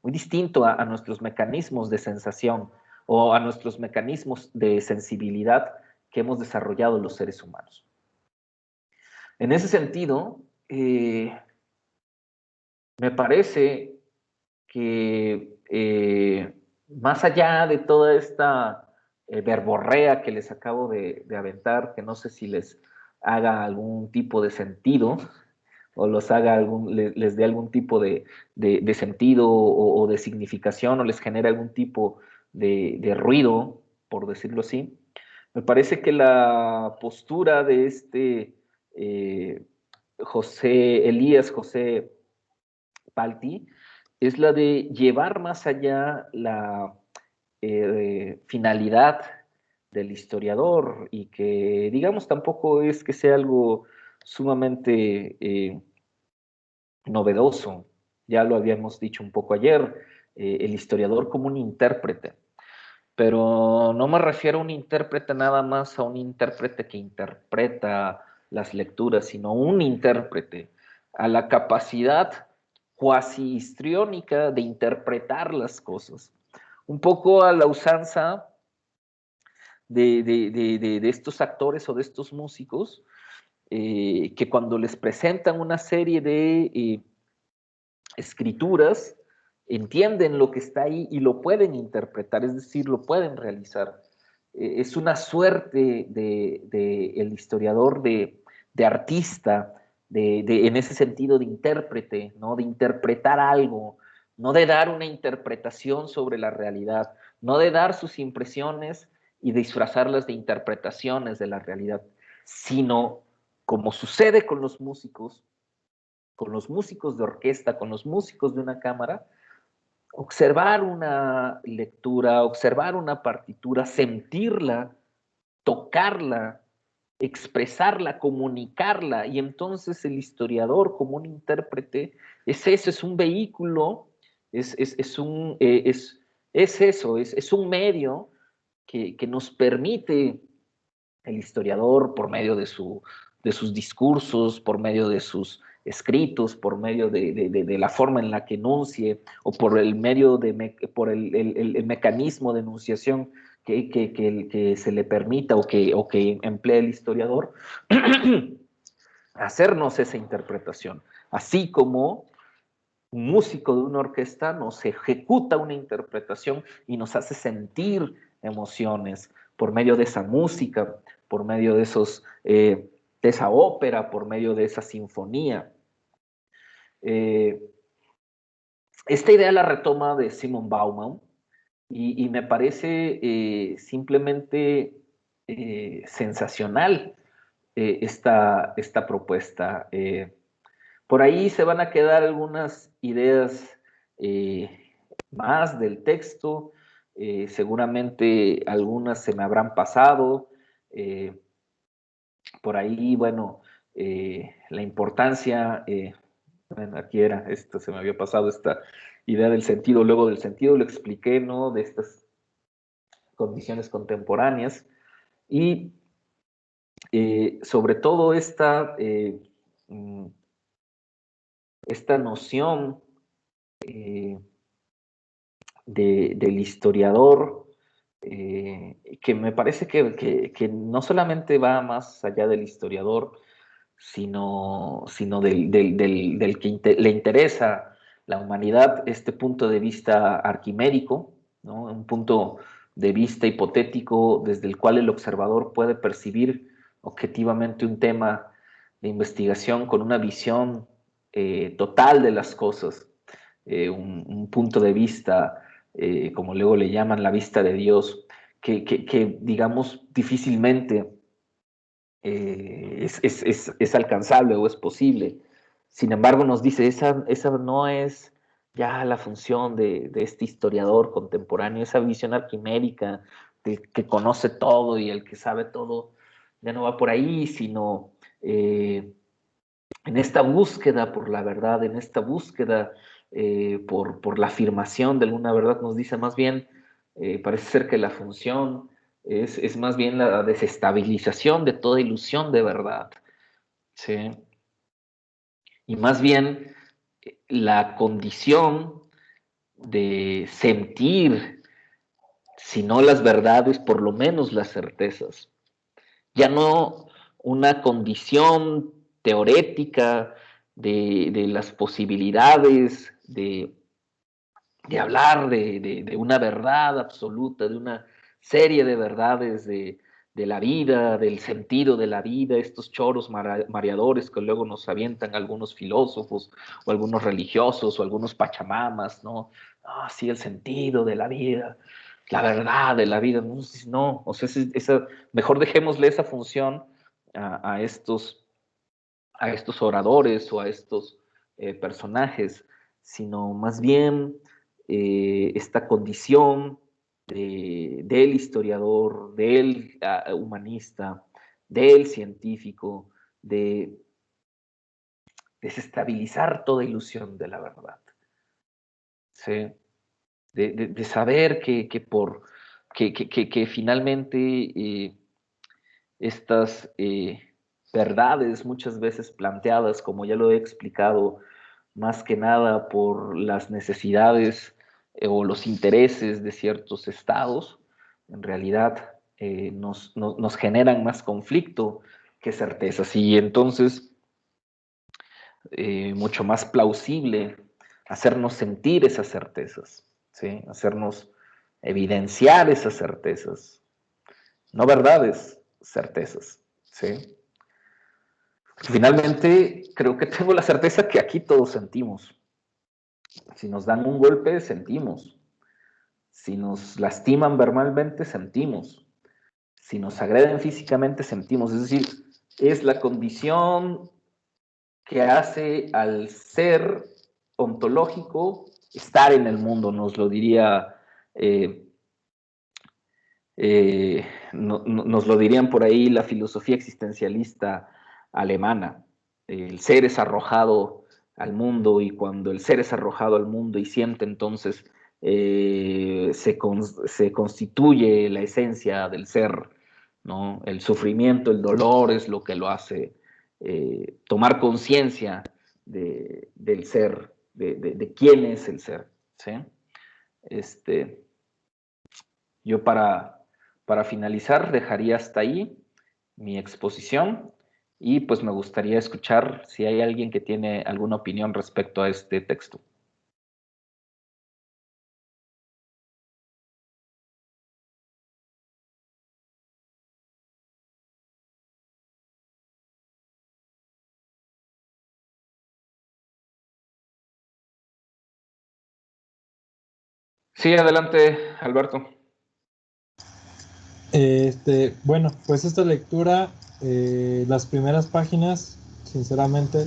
[SPEAKER 1] muy distinto a nuestros mecanismos de sensación o a nuestros mecanismos de sensibilidad que hemos desarrollado los seres humanos. En ese sentido, me parece que más allá de toda esta verborrea que les acabo de aventar, que no sé si les haga algún tipo de sentido o les dé algún tipo de sentido o de significación o les genere algún tipo de ruido, por decirlo así, me parece que la postura de este eh, Elías José Palti es la de llevar más allá la finalidad del historiador y que, digamos, tampoco es que sea algo sumamente novedoso. Ya lo habíamos dicho un poco ayer, el historiador como un intérprete. Pero no me refiero a un intérprete nada más a un intérprete que interpreta las lecturas, sino un intérprete a la capacidad cuasi histriónica de interpretar las cosas. Un poco a la usanza de estos actores o de estos músicos que cuando les presentan una serie de escrituras, entienden lo que está ahí y lo pueden interpretar, es decir, lo pueden realizar. Es una suerte de el historiador de artista, en ese sentido de intérprete, ¿no? De interpretar algo, no de dar una interpretación sobre la realidad, no de dar sus impresiones y disfrazarlas de interpretaciones de la realidad, sino, como sucede con los músicos de orquesta, con los músicos de una cámara, observar una lectura, observar una partitura, sentirla, tocarla, expresarla, comunicarla, y entonces el historiador como un intérprete es eso, es un vehículo, es eso, es un medio que nos permite el historiador por medio de sus discursos, por medio de sus escritos, por medio de la forma en la que enuncie o por el medio por el mecanismo de enunciación que se le permita o que emplee el historiador, hacernos esa interpretación, así como un músico de una orquesta nos ejecuta una interpretación y nos hace sentir emociones por medio de esa música, por medio de esa ópera, por medio de esa sinfonía. Esta idea la retoma de Simon Bauman y me parece simplemente sensacional. esta propuesta. Por ahí se van a quedar algunas ideas más del texto, seguramente algunas se me habrán pasado. Por ahí, bueno, la importancia, bueno, aquí era, esto se me había pasado, esta idea del sentido, luego del sentido lo expliqué, ¿no? De estas condiciones contemporáneas y sobre todo esta noción del historiador, que me parece que no solamente va más allá del historiador, sino del que le interesa la humanidad, este punto de vista arquimérico, ¿no? Un punto de vista hipotético desde el cual el observador puede percibir objetivamente un tema de investigación con una visión total de las cosas, un punto de vista, como luego le llaman, la vista de Dios, que digamos, difícilmente es alcanzable o es posible. Sin embargo, nos dice, esa no es ya la función de este historiador contemporáneo, esa visión arquimérica del que conoce todo y el que sabe todo, ya no va por ahí, sino en esta búsqueda por la verdad, en esta búsqueda por la afirmación de alguna verdad, nos dice más bien, parece ser que la función es más bien la desestabilización de toda ilusión de verdad, ¿sí? Y más bien la condición de sentir, si no las verdades, por lo menos las certezas. Ya no una condición teorética de las posibilidades de hablar de una verdad absoluta, de una serie de verdades de la vida, del sentido de la vida, estos choros mareadores que luego nos avientan algunos filósofos o algunos religiosos o algunos pachamamas, ¿no? Ah, sí, el sentido de la vida, la verdad de la vida. No, o sea, mejor dejémosle esa función a estos oradores o a estos personajes, sino más bien esta condición del historiador, del humanista, del científico, de desestabilizar toda ilusión de la verdad. ¿Sí? De saber que finalmente estas verdades muchas veces planteadas, como ya lo he explicado, más que nada por las necesidades o los intereses de ciertos estados, en realidad nos generan más conflicto que certezas. Y entonces, mucho más plausible hacernos sentir esas certezas, ¿sí? Hacernos evidenciar esas certezas, no verdades, certezas, ¿sí? Finalmente, creo que tengo la certeza que aquí todos sentimos. Si nos dan un golpe, sentimos. Si nos lastiman verbalmente, sentimos. Si nos agreden físicamente, sentimos. Es decir, es la condición que hace al ser ontológico estar en el mundo, nos lo diría, nos lo dirían por ahí la filosofía existencialista alemana. El ser es arrojado al mundo y cuando el ser es arrojado al mundo y siente, entonces se constituye la esencia del ser, ¿no? El sufrimiento, el dolor es lo que lo hace tomar conciencia del ser, de quién es el ser, ¿sí? Yo para finalizar dejaría hasta ahí mi exposición y pues me gustaría escuchar si hay alguien que tiene alguna opinión respecto a este texto. Sí, adelante, Alberto.
[SPEAKER 3] Bueno, pues esta lectura las primeras páginas, sinceramente,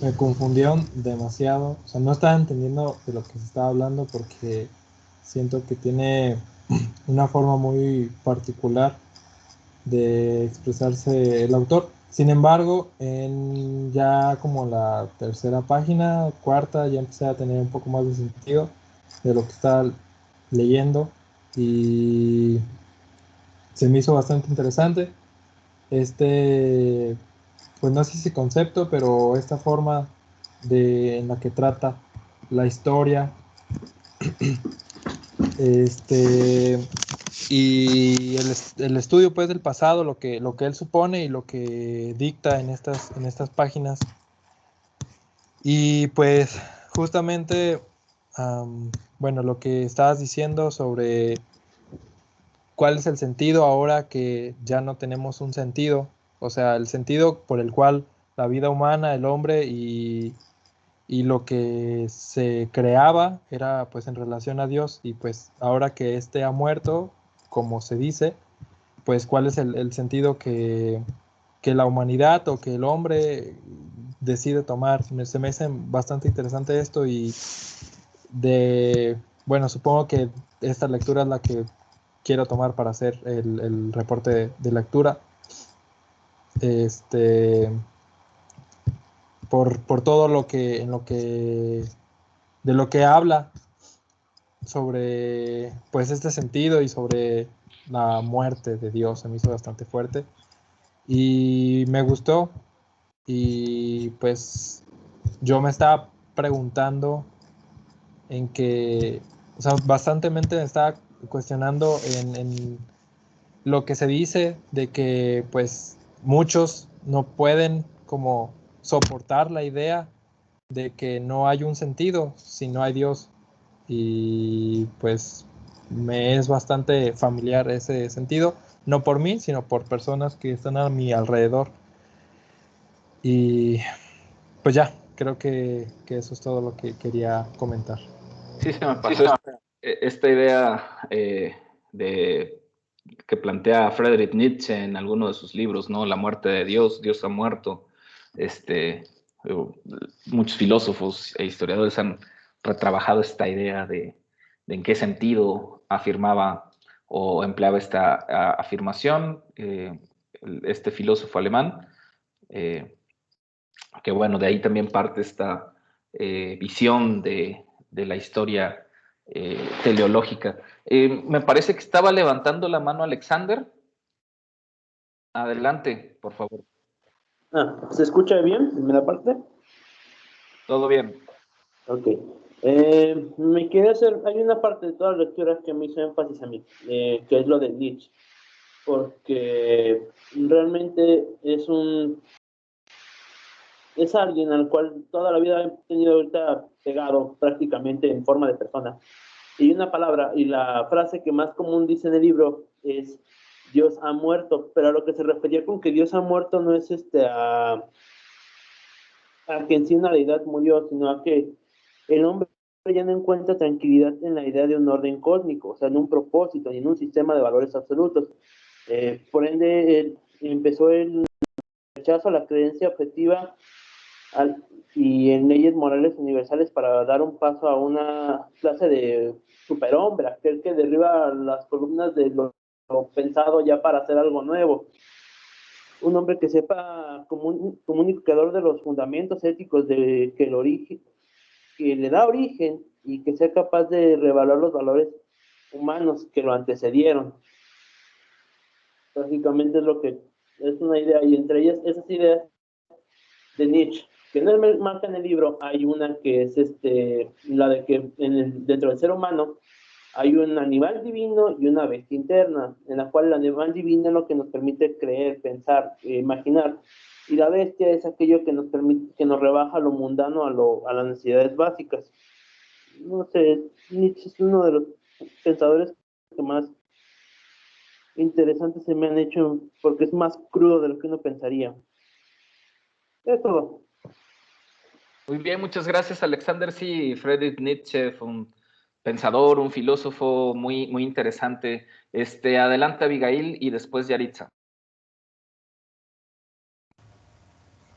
[SPEAKER 3] me confundieron demasiado. O sea, no estaba entendiendo de lo que se estaba hablando porque siento que tiene una forma muy particular de expresarse el autor. Sin embargo, en ya como la tercera página, cuarta, ya empecé a tener un poco más de sentido de lo que estaba leyendo y se me hizo bastante interesante. Este, pues no sé si concepto, pero esta forma en la que trata la historia, este, y el estudio pues del pasado, lo que él supone y lo que dicta en estas páginas. Y pues justamente, bueno, lo que estabas diciendo sobre cuál es el sentido ahora que ya no tenemos un sentido, o sea, el sentido por el cual la vida humana, el hombre y lo que se creaba era pues en relación a Dios y pues ahora que éste ha muerto, como se dice, pues cuál es el sentido que la humanidad o que el hombre decide tomar. Se me hace bastante interesante esto y bueno, supongo que esta lectura es la que quiero tomar para hacer el reporte de lectura. Este, por todo lo que, de lo que habla sobre pues este sentido y sobre la muerte de Dios, se me hizo bastante fuerte y me gustó y pues yo me estaba preguntando en que, o sea, bastantemente me estaba cuestionando en lo que se dice de que pues muchos no pueden como soportar la idea de que no hay un sentido si no hay Dios. Y pues me es bastante familiar ese sentido, no por mí, sino por personas que están a mi alrededor. Y pues ya, creo que eso es todo lo que quería comentar.
[SPEAKER 1] Sí, se me pasó esta idea de que plantea Friedrich Nietzsche en alguno de sus libros, ¿no? La muerte de Dios, Dios ha muerto. Este, muchos filósofos e historiadores han retrabajado esta idea de en qué sentido afirmaba o empleaba esta afirmación este filósofo alemán, eh, que bueno, de ahí también parte esta visión de la historia teleológica. Me parece que estaba levantando la mano Alexander. Adelante, por favor.
[SPEAKER 4] ¿Se escucha bien en primera parte?
[SPEAKER 1] Todo bien.
[SPEAKER 4] Ok. Me quería hacer, hay una parte de todas las lecturas que me hizo énfasis a mí, que es lo de Nietzsche, porque realmente es alguien al cual toda la vida he tenido ahorita pegado prácticamente en forma de persona. Y una palabra, y la frase que más común dice en el libro es Dios ha muerto, pero a lo que se refería con que Dios ha muerto no es a que en sí una deidad murió, sino a que el hombre ya no encuentra tranquilidad en la idea de un orden cósmico, o sea, en un propósito y en un sistema de valores absolutos. Por ende, empezó el rechazo a la creencia objetiva y en leyes morales universales para dar un paso a una clase de superhombre, aquel que derriba las columnas de lo pensado ya para hacer algo nuevo. Un hombre que sepa como un comunicador de los fundamentos éticos de que el origen, que le da origen y que sea capaz de revaluar los valores humanos que lo antecedieron. Básicamente es lo que es una idea, y entre ellas esas ideas de Nietzsche, que no es marca en el libro, hay una que es la de que dentro del ser humano hay un animal divino y una bestia interna, en la cual el animal divino es lo que nos permite creer, pensar, imaginar, y la bestia es aquello que nos permite, que nos rebaja lo mundano a las necesidades básicas. No sé, Nietzsche es uno de los pensadores que más interesantes se me han hecho, porque es más crudo de lo que uno pensaría. Es todo.
[SPEAKER 1] Muy bien, muchas gracias, Alexander. Sí, Friedrich Nietzsche fue un pensador, un filósofo muy, muy interesante. Adelante, Abigail, y después Yaritza.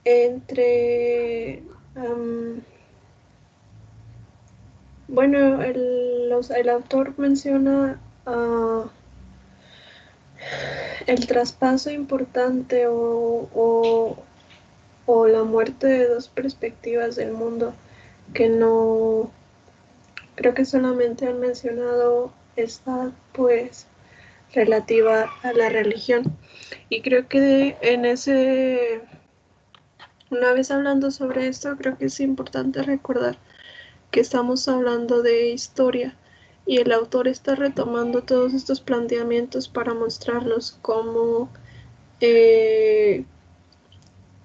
[SPEAKER 2] entre, bueno, el autor menciona el traspaso importante o la muerte de dos perspectivas del mundo que no, creo que solamente han mencionado esta, pues, relativa a la religión. Y creo que una vez hablando sobre esto, creo que es importante recordar que estamos hablando de historia y el autor está retomando todos estos planteamientos para mostrarlos como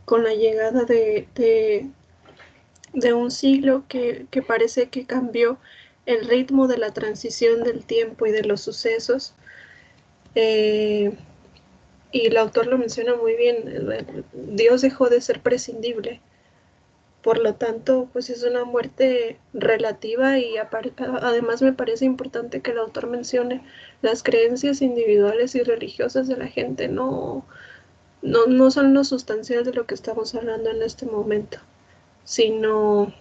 [SPEAKER 2] con la llegada de un siglo que parece que cambió el ritmo de la transición del tiempo y de los sucesos. Y el autor lo menciona muy bien, Dios dejó de ser prescindible. Por lo tanto, pues es una muerte relativa y además me parece importante que el autor mencione las creencias individuales y religiosas de la gente, no son lo sustancial de lo que estamos hablando en este momento, sino,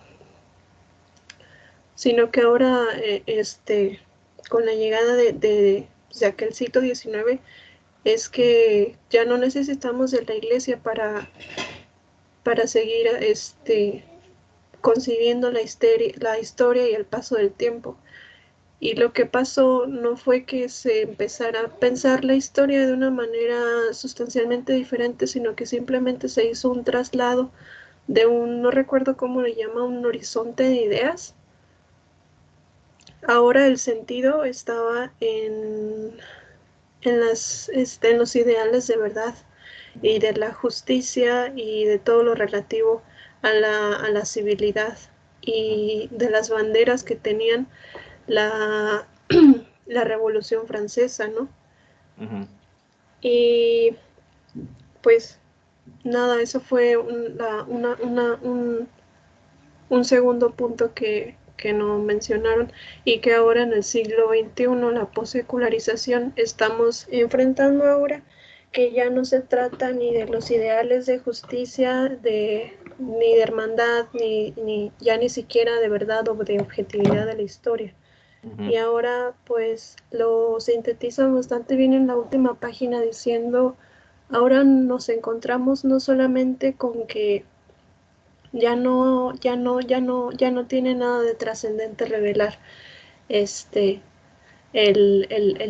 [SPEAKER 2] sino que ahora, con la llegada de aquel siglo XIX, es que ya no necesitamos de la iglesia para seguir concibiendo la historia y el paso del tiempo. Y lo que pasó no fue que se empezara a pensar la historia de una manera sustancialmente diferente, sino que simplemente se hizo un traslado de no recuerdo cómo le llama, un horizonte de ideas. Ahora el sentido estaba en los ideales de verdad y de la justicia y de todo lo relativo a la civilidad y de las banderas que tenían la, la Revolución Francesa, ¿no?
[SPEAKER 1] Ujú.
[SPEAKER 2] Y pues nada, eso fue un segundo punto que no mencionaron y que ahora en el siglo XXI, la possecularización, estamos enfrentando ahora que ya no se trata ni de los ideales de justicia, ni de hermandad, ya ni siquiera de verdad o de objetividad de la historia. Y
[SPEAKER 1] Ujú.
[SPEAKER 2] ahora pues lo sintetizan bastante bien en la última página diciendo, ahora nos encontramos no solamente con que ya no tiene nada de trascendente revelar el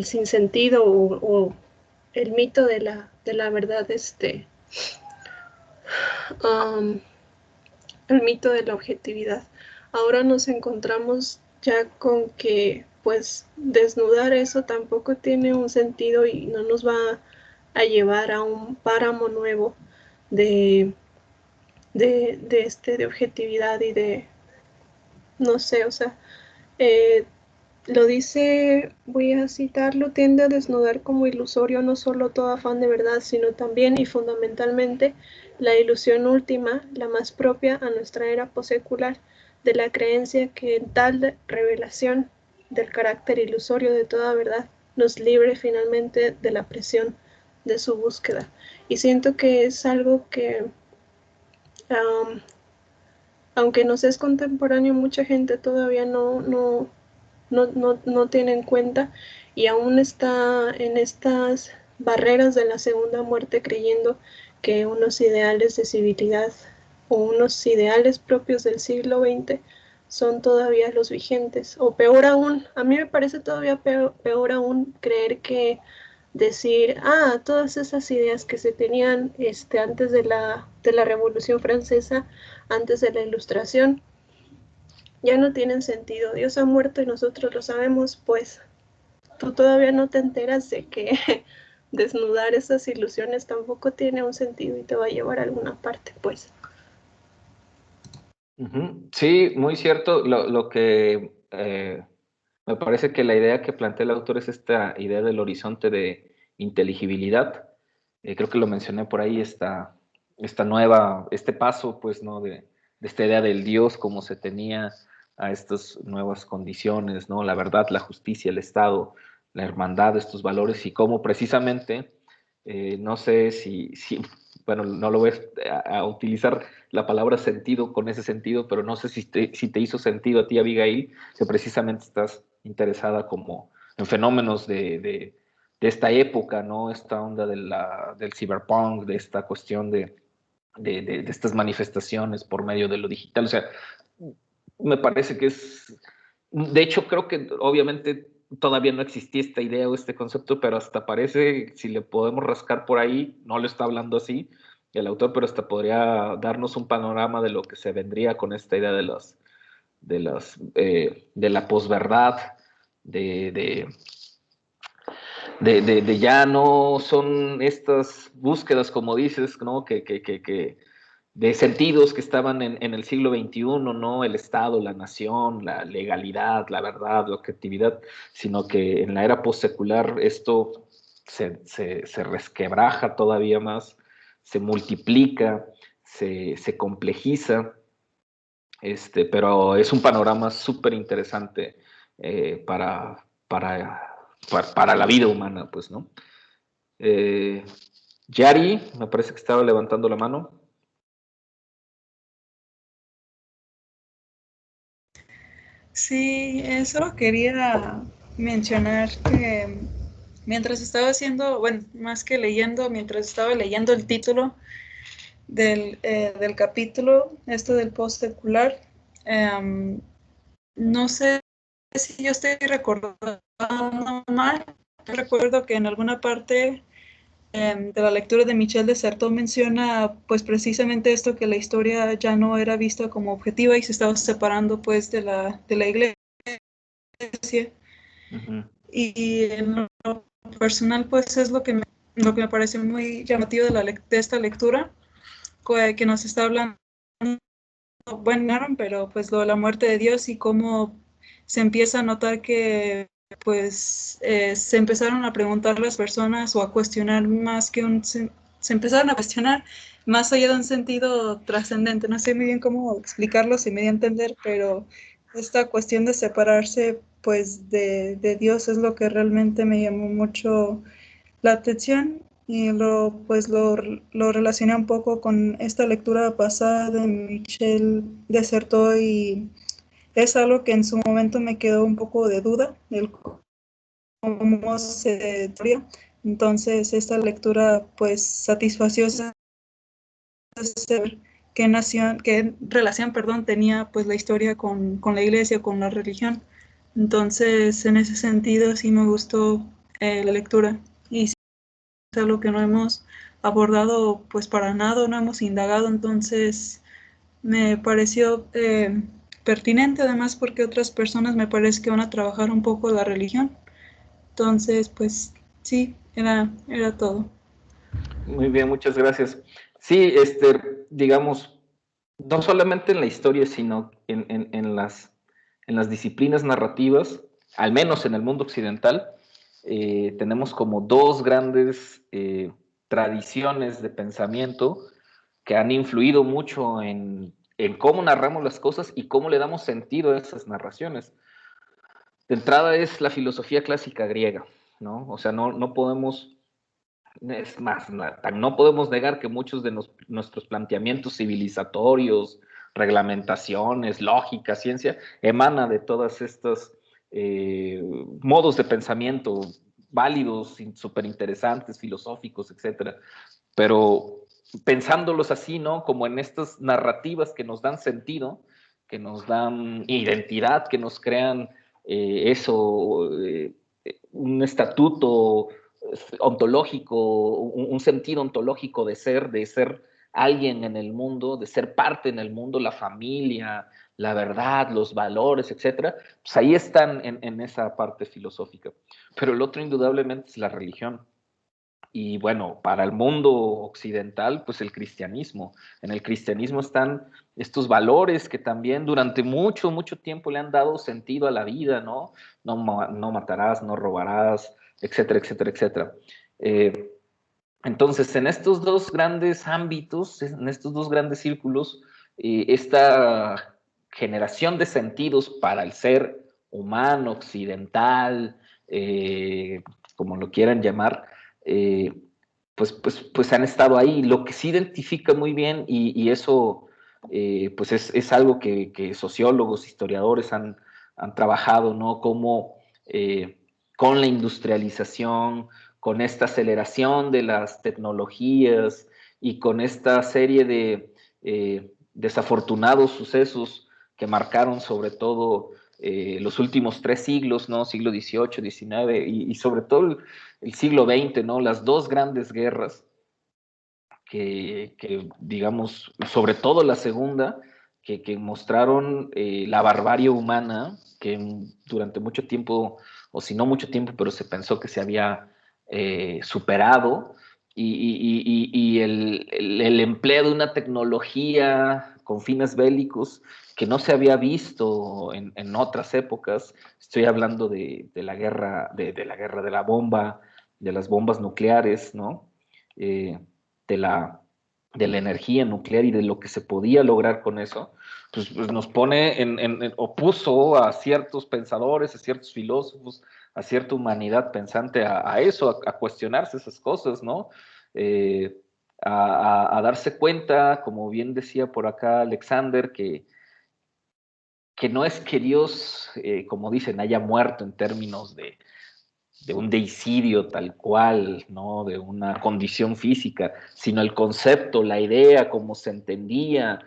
[SPEAKER 2] sinsentido o el mito de la verdad, um, el mito de la objetividad. Ahora nos encontramos ya con que pues desnudar eso tampoco tiene un sentido y no nos va a llevar a un páramo nuevo de, de objetividad y de, no sé, o sea, eh, lo dice, voy a citarlo, tiende a desnudar como ilusorio no solo todo afán de verdad, sino también y fundamentalmente la ilusión última, la más propia a nuestra era posecular, de la creencia que en tal revelación del carácter ilusorio de toda verdad nos libre finalmente de la presión de su búsqueda. Y siento que es algo que, um, aunque nos es contemporáneo, mucha gente todavía no tiene en cuenta y aún está en estas barreras de la segunda muerte creyendo que unos ideales de civilidad o unos ideales propios del siglo XX son todavía los vigentes. O peor aún, a mí me parece todavía peor aún creer que decir, todas esas ideas que se tenían antes de la Revolución Francesa, antes de la Ilustración, ya no tienen sentido. Dios ha muerto y nosotros lo sabemos, pues tú todavía no te enteras de que desnudar esas ilusiones tampoco tiene un sentido y te va a llevar a alguna parte, pues.
[SPEAKER 1] Ujú. Sí, muy cierto. Lo que me parece que la idea que plantea el autor es esta idea del horizonte de inteligibilidad. Creo que lo mencioné por ahí, este paso, pues, ¿no? De esta idea del Dios como se tenía a estas nuevas condiciones, ¿no? La verdad, la justicia, el Estado, la hermandad, estos valores y cómo precisamente, no sé si bueno, no lo voy a utilizar la palabra sentido con ese sentido, pero no sé si te hizo sentido a ti, Abigail, que precisamente estás interesada como en fenómenos de esta época, ¿no? Esta onda del cyberpunk, de esta cuestión de estas manifestaciones por medio de lo digital. O sea, me parece que de hecho, creo que obviamente todavía no existía esta idea o este concepto, pero hasta parece, si le podemos rascar por ahí, no lo está hablando así el autor, pero hasta podría darnos un panorama de lo que se vendría con esta idea de la posverdad, de ya no son estas búsquedas, como dices, ¿no? De sentidos que estaban en el siglo XXI, ¿no? El Estado, la nación, la legalidad, la verdad, la objetividad, sino que en la era postsecular esto se resquebraja todavía más, se multiplica, se complejiza, pero es un panorama súper interesante para la vida humana, pues, ¿no? Yari, me parece que estaba levantando la mano.
[SPEAKER 5] Sí, eso quería mencionar que mientras estaba haciendo, bueno, más que leyendo, mientras estaba leyendo el título del capítulo, esto del post-secular, no sé si yo estoy recordando mal. Recuerdo que en alguna parte de la lectura de Michel de Certeau menciona pues precisamente esto, que la historia ya no era vista como objetiva y se estaba separando pues de la iglesia.
[SPEAKER 1] Uh-huh.
[SPEAKER 5] Y en lo personal pues es lo que me parece muy llamativo de esta lectura, que nos está hablando, bueno, pero pues lo de la muerte de Dios y cómo se empieza a notar que pues se empezaron a preguntar las personas o a cuestionar más que se empezaron a cuestionar más allá de un sentido trascendente. No sé muy bien cómo explicarlo, si me di a entender, pero esta cuestión de separarse pues de Dios es lo que realmente me llamó mucho la atención, y lo relacioné un poco con esta lectura pasada de Michel de Certeau, y es algo que en su momento me quedó un poco de duda, el cómo se historia. Entonces esta lectura pues satisfació qué relación, perdón, tenía pues la historia con la iglesia, con la religión. Entonces en ese sentido sí me gustó la lectura, y sí, es algo que no hemos abordado pues para nada, no hemos indagado, entonces me pareció pertinente, además porque otras personas me parece que van a trabajar un poco la religión. Entonces, pues sí, era todo.
[SPEAKER 1] Muy bien, muchas gracias. Sí, digamos, no solamente en la historia, sino en las disciplinas narrativas, al menos en el mundo occidental, tenemos como dos grandes tradiciones de pensamiento que han influido mucho en cómo narramos las cosas y cómo le damos sentido a esas narraciones. De entrada es la filosofía clásica griega, ¿no? O sea, no podemos, es más, no podemos negar que muchos de nuestros planteamientos civilizatorios, reglamentaciones, lógica, ciencia, emana de todas estas modos de pensamiento válidos, súper interesantes, filosóficos, etcétera. Pero pensándolos así, ¿no? Como en estas narrativas que nos dan sentido, que nos dan identidad, que nos crean un estatuto ontológico, un sentido ontológico de ser alguien en el mundo, de ser parte en el mundo, la familia, la verdad, los valores, etcétera, pues ahí están en esa parte filosófica. Pero el otro indudablemente es la religión. Y bueno, para el mundo occidental, pues el cristianismo. En el cristianismo están estos valores que también durante mucho, mucho tiempo le han dado sentido a la vida, ¿no? No matarás, no robarás, etcétera, etcétera, etcétera. Entonces, en estos dos grandes ámbitos, en estos dos grandes círculos, esta generación de sentidos para el ser humano, occidental, como lo quieran llamar, pues han estado ahí. Lo que sí identifica muy bien, y eso pues es algo que sociólogos, historiadores han trabajado, ¿no? Como con la industrialización, con esta aceleración de las tecnologías y con esta serie de desafortunados sucesos que marcaron sobre todo los últimos 3 siglos, ¿no? Siglo XVIII, XIX y sobre todo el siglo XX, ¿no? Las dos grandes guerras que digamos, sobre todo la segunda, que mostraron la barbarie humana que durante mucho tiempo, o si no mucho tiempo, pero se pensó que se había superado, y el empleo de una tecnología con fines bélicos que no se había visto en otras épocas. Estoy hablando de la guerra, de la guerra de la bomba, de las bombas nucleares, ¿no? De la energía nuclear y de lo que se podía lograr con eso, pues nos pone opuso a ciertos pensadores, a ciertos filósofos, a cierta humanidad pensante a eso, a cuestionarse esas cosas, ¿no? A darse cuenta, como bien decía por acá Alexander, que no es que Dios, como dicen, haya muerto en términos de un deicidio tal cual, ¿no? De una condición física, sino el concepto, la idea, cómo se entendía,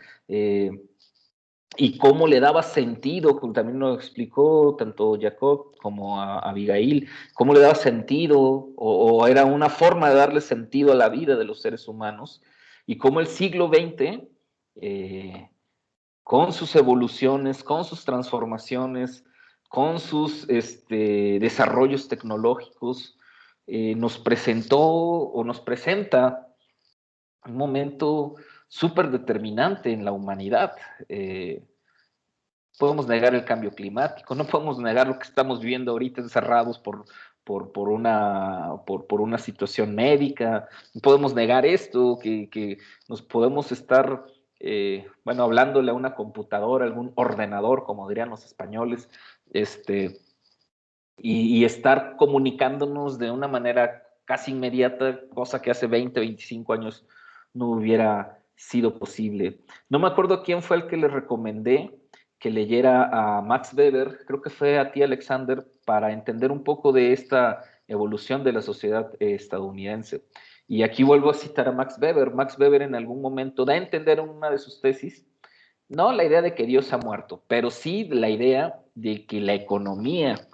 [SPEAKER 1] y cómo le daba sentido, como también lo explicó tanto Jacob como a Abigail, cómo le daba sentido, o era una forma de darle sentido a la vida de los seres humanos, y cómo el siglo XX, con sus evoluciones, con sus transformaciones, con sus desarrollos tecnológicos, nos presentó o nos presenta un momento súper determinante en la humanidad. Podemos negar el cambio climático, no podemos negar lo que estamos viviendo ahorita encerrados por una situación médica, no podemos negar esto, que nos podemos estar, bueno, hablándole a una computadora, algún ordenador, como dirían los españoles, y estar comunicándonos de una manera casi inmediata, cosa que hace 20, 25 años no hubiera sido posible. No me acuerdo quién fue el que le recomendé que leyera a Max Weber, creo que fue a ti, Alexander, para entender un poco de esta evolución de la sociedad estadounidense. Y aquí vuelvo a citar a Max Weber. Max Weber en algún momento da a entender en una de sus tesis, no la idea de que Dios ha muerto, pero sí la idea de que la economía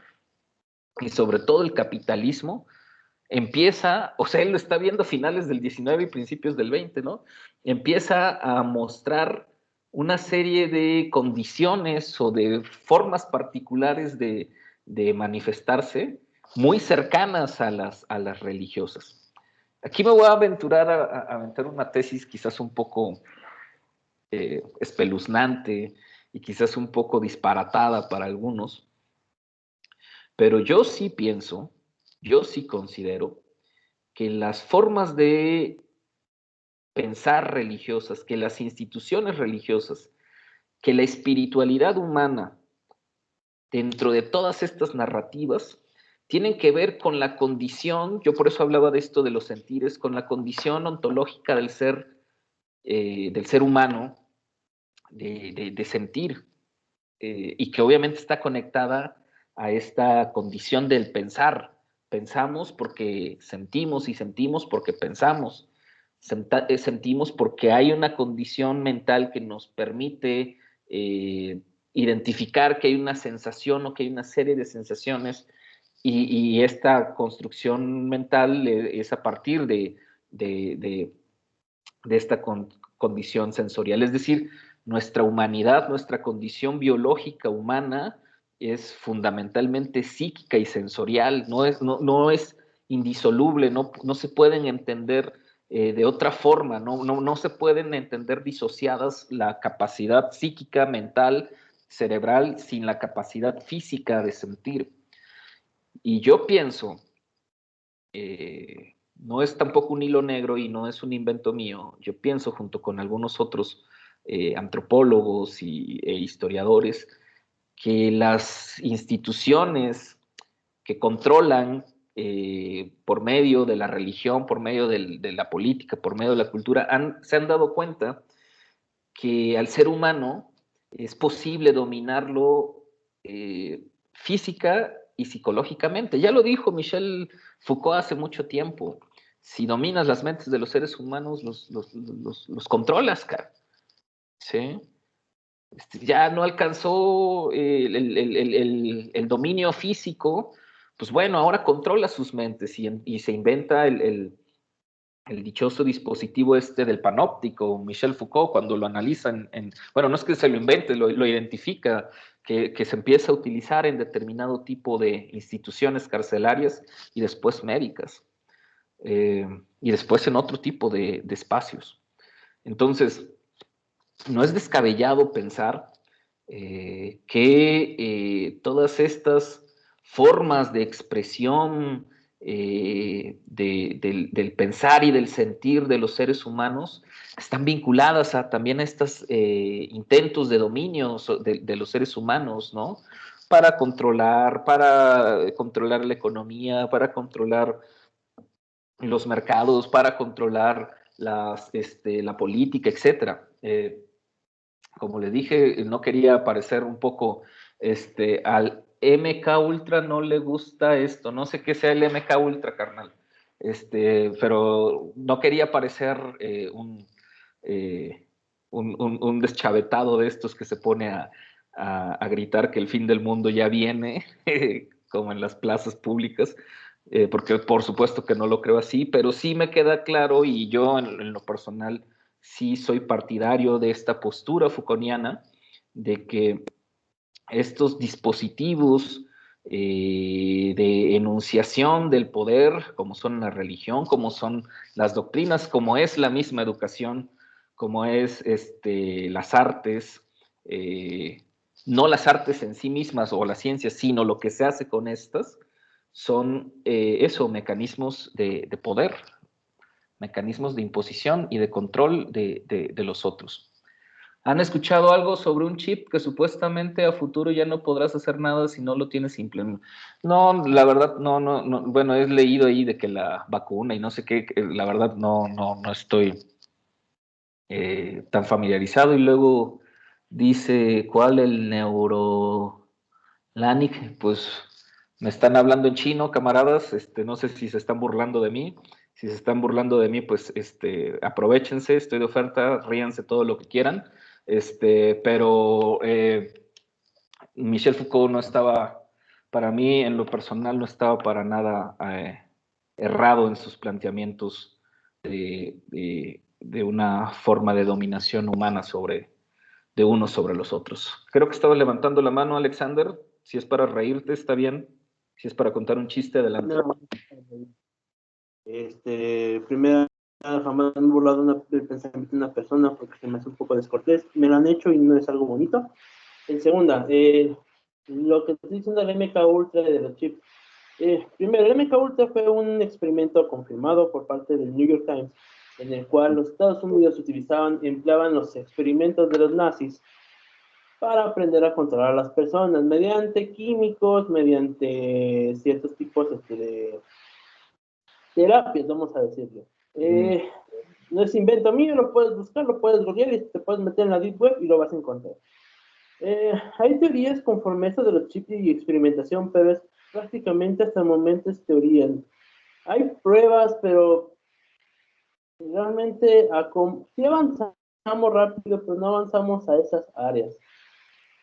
[SPEAKER 1] y sobre todo el capitalismo empieza, o sea, él lo está viendo a finales del 19 y principios del 20, ¿no? Empieza a mostrar una serie de condiciones o de formas particulares de manifestarse muy cercanas a las religiosas. Aquí me voy a aventurar a aventar una tesis quizás un poco espeluznante y quizás un poco disparatada para algunos, pero yo sí pienso, yo sí considero que las formas de pensar religiosas, que las instituciones religiosas, que la espiritualidad humana dentro de todas estas narrativas tienen que ver con la condición, yo por eso hablaba de esto de los sentires, con la condición ontológica del ser humano, de sentir, y que obviamente está conectada a esta condición del pensar. Pensamos porque sentimos y sentimos porque pensamos. Sentimos porque hay una condición mental que nos permite identificar que hay una sensación o que hay una serie de sensaciones, y esta construcción mental es a partir de esta condición sensorial. Es decir, nuestra humanidad, nuestra condición biológica humana es fundamentalmente psíquica y sensorial, no es indisoluble, no se pueden entender de otra forma, no se pueden entender disociadas la capacidad psíquica, mental, cerebral, sin la capacidad física de sentir. Y yo pienso, no es tampoco un hilo negro y no es un invento mío, yo pienso junto con algunos otros antropólogos e historiadores, que las instituciones que controlan por medio de la religión, por medio de la política, por medio de la cultura, se han dado cuenta que al ser humano es posible dominarlo física y psicológicamente. Ya lo dijo Michel Foucault hace mucho tiempo. Si dominas las mentes de los seres humanos, los controlas, cara. ¿Sí? Ya no alcanzó el dominio físico, pues bueno, ahora controla sus mentes y se inventa el dichoso dispositivo del panóptico. Michel Foucault, cuando lo analiza bueno, no es que se lo invente, lo identifica, que se empieza a utilizar en determinado tipo de instituciones carcelarias y después médicas, y después en otro tipo de espacios. Entonces, no es descabellado pensar que todas estas formas de expresión del pensar y del sentir de los seres humanos están vinculadas también a estos intentos de dominio de los seres humanos, ¿no? Para controlar la economía, para controlar los mercados, para controlar la política, etc. Como le dije, no quería parecer un poco, al MK Ultra no le gusta esto, no sé qué sea el MK Ultra, carnal, pero no quería parecer un deschavetado de estos que se pone a gritar que el fin del mundo ya viene, como en las plazas públicas, porque por supuesto que no lo creo así, pero sí me queda claro, y yo en lo personal sí soy partidario de esta postura foucaultiana, de que estos dispositivos de enunciación del poder, como son la religión, como son las doctrinas, como es la misma educación, como es las artes, no las artes en sí mismas o las ciencias, sino lo que se hace con estas, son mecanismos de poder, mecanismos de imposición y de control de los otros. ¿Han escuchado algo sobre un chip que supuestamente a futuro ya no podrás hacer nada si no lo tienes implementado? No, la verdad, no. Bueno, he leído ahí de que la vacuna y no sé qué, la verdad no estoy tan familiarizado. Y luego dice, ¿cuál el Neuralink? Pues me están hablando en chino, camaradas, no sé si se están burlando de mí. Si se están burlando de mí, pues aprovéchense, estoy de oferta, ríanse todo lo que quieran. Pero Michel Foucault no estaba, para mí en lo personal, no estaba para nada errado en sus planteamientos de una forma de dominación humana de unos sobre los otros. Creo que estaba levantando la mano, Alexander. Si es para reírte, está bien. Si es para contar un chiste, adelante.
[SPEAKER 4] No. Primero, jamás me han burlado del pensamiento de una persona porque se me hace un poco descortés. Me lo han hecho y no es algo bonito. En segunda, lo que estoy diciendo del MK Ultra de los chips. Primero, el MK Ultra fue un experimento confirmado por parte del New York Times, en el cual los Estados Unidos empleaban los experimentos de los nazis para aprender a controlar a las personas mediante químicos, mediante ciertos tipos de terapias, vamos a decirlo. No es invento mío, lo puedes buscar, lo puedes googlear y te puedes meter en la Deep Web y lo vas a encontrar. Hay teorías conforme a esto de los chips y experimentación, pero es prácticamente hasta el momento es teoría. Hay pruebas, pero realmente sí avanzamos rápido, pero no avanzamos a esas áreas.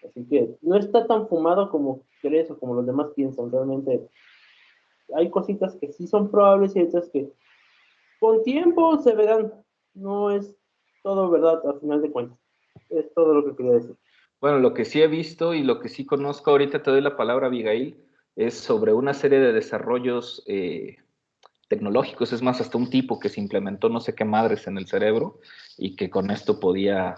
[SPEAKER 4] Así que no está tan fumado como crees o como los demás piensan. Realmente hay cositas que sí son probables y otras que con tiempo se verán. No es todo verdad al final de cuentas. Es todo lo que quería decir.
[SPEAKER 1] Bueno, lo que sí he visto y lo que sí conozco, ahorita te doy la palabra, Abigail, es sobre una serie de desarrollos tecnológicos. Es más, hasta un tipo que se implementó no sé qué madres en el cerebro y que con esto podía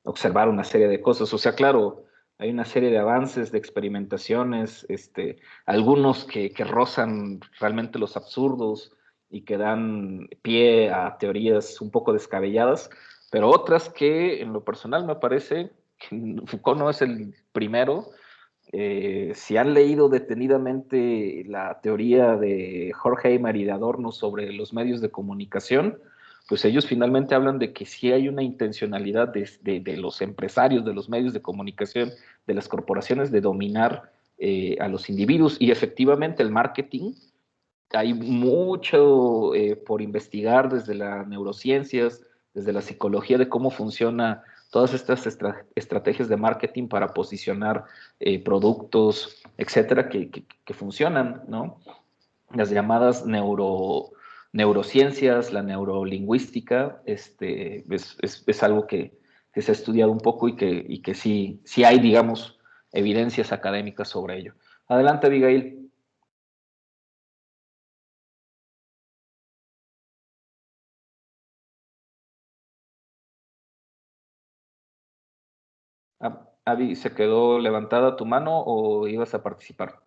[SPEAKER 1] observar una serie de cosas. O sea, claro, hay una serie de avances, de experimentaciones, algunos que rozan realmente los absurdos y que dan pie a teorías un poco descabelladas, pero otras que en lo personal me parece que Foucault no es el primero, si han leído detenidamente la teoría de Horkheimer y de Adorno sobre los medios de comunicación, pues ellos finalmente hablan de que sí hay una intencionalidad de los empresarios, de los medios de comunicación, de las corporaciones, de dominar a los individuos. Y efectivamente el marketing, hay mucho por investigar desde las neurociencias, desde la psicología de cómo funciona todas estas estrategias de marketing para posicionar productos, etcétera, que funcionan, ¿no? Las llamadas neurociencias, la neurolingüística, es algo que se ha estudiado un poco y que sí hay, digamos, evidencias académicas sobre ello. Adelante, Abigail. Abby, ¿se quedó levantada tu mano o ibas a participar?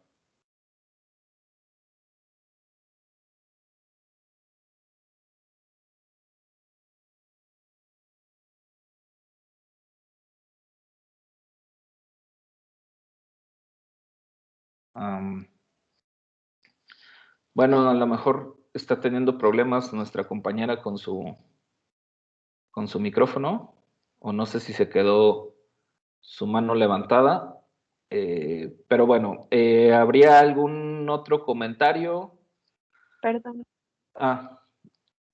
[SPEAKER 1] Bueno, a lo mejor está teniendo problemas nuestra compañera con su micrófono, o no sé si se quedó su mano levantada, pero bueno, ¿habría algún otro comentario?
[SPEAKER 2] Perdón,
[SPEAKER 1] Ah,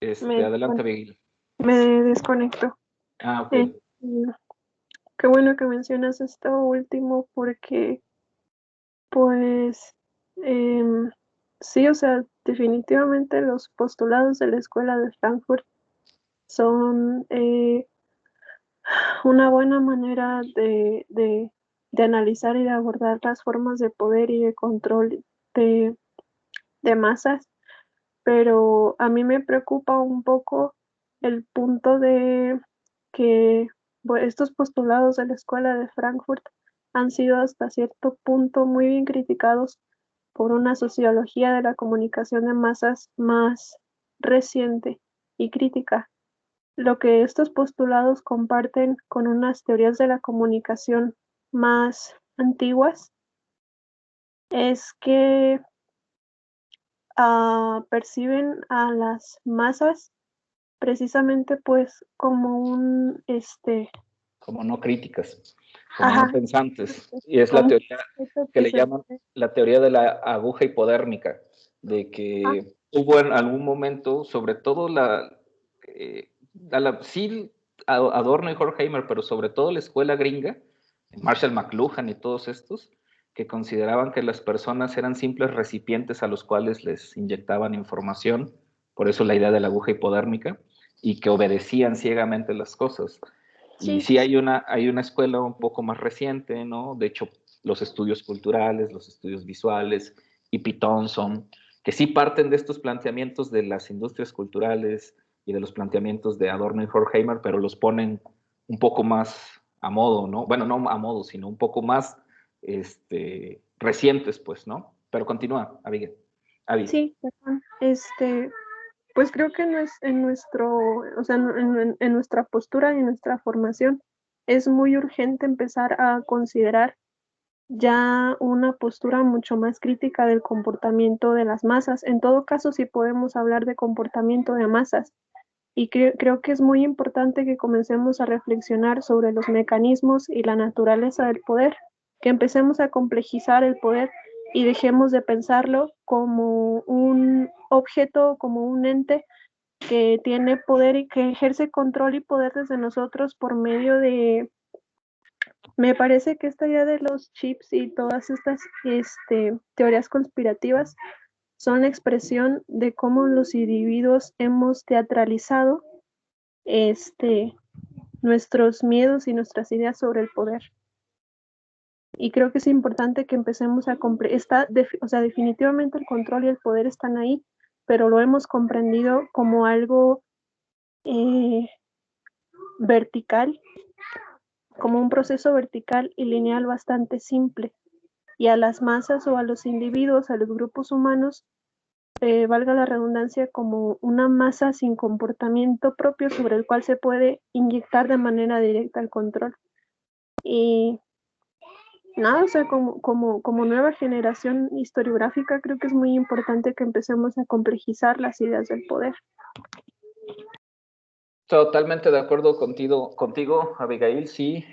[SPEAKER 2] me,
[SPEAKER 1] adelante, Abigail.
[SPEAKER 2] me desconecto.
[SPEAKER 1] Ok.
[SPEAKER 2] Qué bueno que mencionas esto último porque, pues, em, sí, o sea, definitivamente los postulados de la Escuela de Frankfurt son una buena manera de analizar y de abordar las formas de poder y de control de, de masas, pero a mí me preocupa un poco el punto de que estos postulados de la Escuela de Frankfurt han sido hasta cierto punto muy bien criticados por una sociología de la comunicación de masas más reciente y crítica. Lo que estos postulados comparten con unas teorías de la comunicación más antiguas es que perciben a las masas precisamente pues como un
[SPEAKER 1] Como no críticas, como no
[SPEAKER 2] ajá,
[SPEAKER 1] pensantes. Y es la
[SPEAKER 2] como
[SPEAKER 1] teoría
[SPEAKER 2] un
[SPEAKER 1] que le llaman
[SPEAKER 2] presente.
[SPEAKER 1] la teoría de la aguja hipodérmica, de
[SPEAKER 2] Ah,
[SPEAKER 1] que hubo en algún momento, sobre todo sí, Adorno y Horkheimer, pero sobre todo la escuela gringa, Marshall McLuhan y todos estos, que consideraban que las personas eran simples recipientes a los cuales les inyectaban información, por eso la idea de la aguja hipodérmica, y que obedecían ciegamente las cosas. Y
[SPEAKER 2] sí,
[SPEAKER 1] sí hay una escuela un poco más reciente, ¿no? De hecho, los estudios culturales, los estudios visuales y P. Thompson, que sí parten de estos planteamientos de las industrias culturales y de los planteamientos de Adorno y Horkheimer, pero los ponen un poco más a modo, ¿no? Bueno, no a modo, sino un poco más recientes, pues, ¿no? Pero continúa, Abigail.
[SPEAKER 2] sí, perdón. Pues creo que en nuestro, o sea, en nuestra postura y en nuestra formación es muy urgente empezar a considerar ya una postura mucho más crítica del comportamiento de las masas. En todo caso, sí podemos hablar de comportamiento de masas. Y creo que es muy importante que comencemos a reflexionar sobre los mecanismos y la naturaleza del poder, que empecemos a complejizar el poder y dejemos de pensarlo como un objeto, como un ente que tiene poder y que ejerce control y poder desde nosotros por medio de, me parece que esta idea de los chips y todas estas teorías conspirativas son la expresión de cómo los individuos hemos teatralizado nuestros miedos y nuestras ideas sobre el poder. Y creo que es importante que empecemos a o sea, definitivamente el control y el poder están ahí, pero lo hemos comprendido como algo vertical, como un proceso vertical y lineal bastante simple. Y a las masas o a los individuos, a los grupos humanos, valga la redundancia, como una masa sin comportamiento propio sobre el cual se puede inyectar de manera directa el control. Y nada, o sea, como nueva generación historiográfica, creo que es muy importante que empecemos a complejizar las ideas del poder.
[SPEAKER 1] Totalmente de acuerdo contigo, Abigail, sí,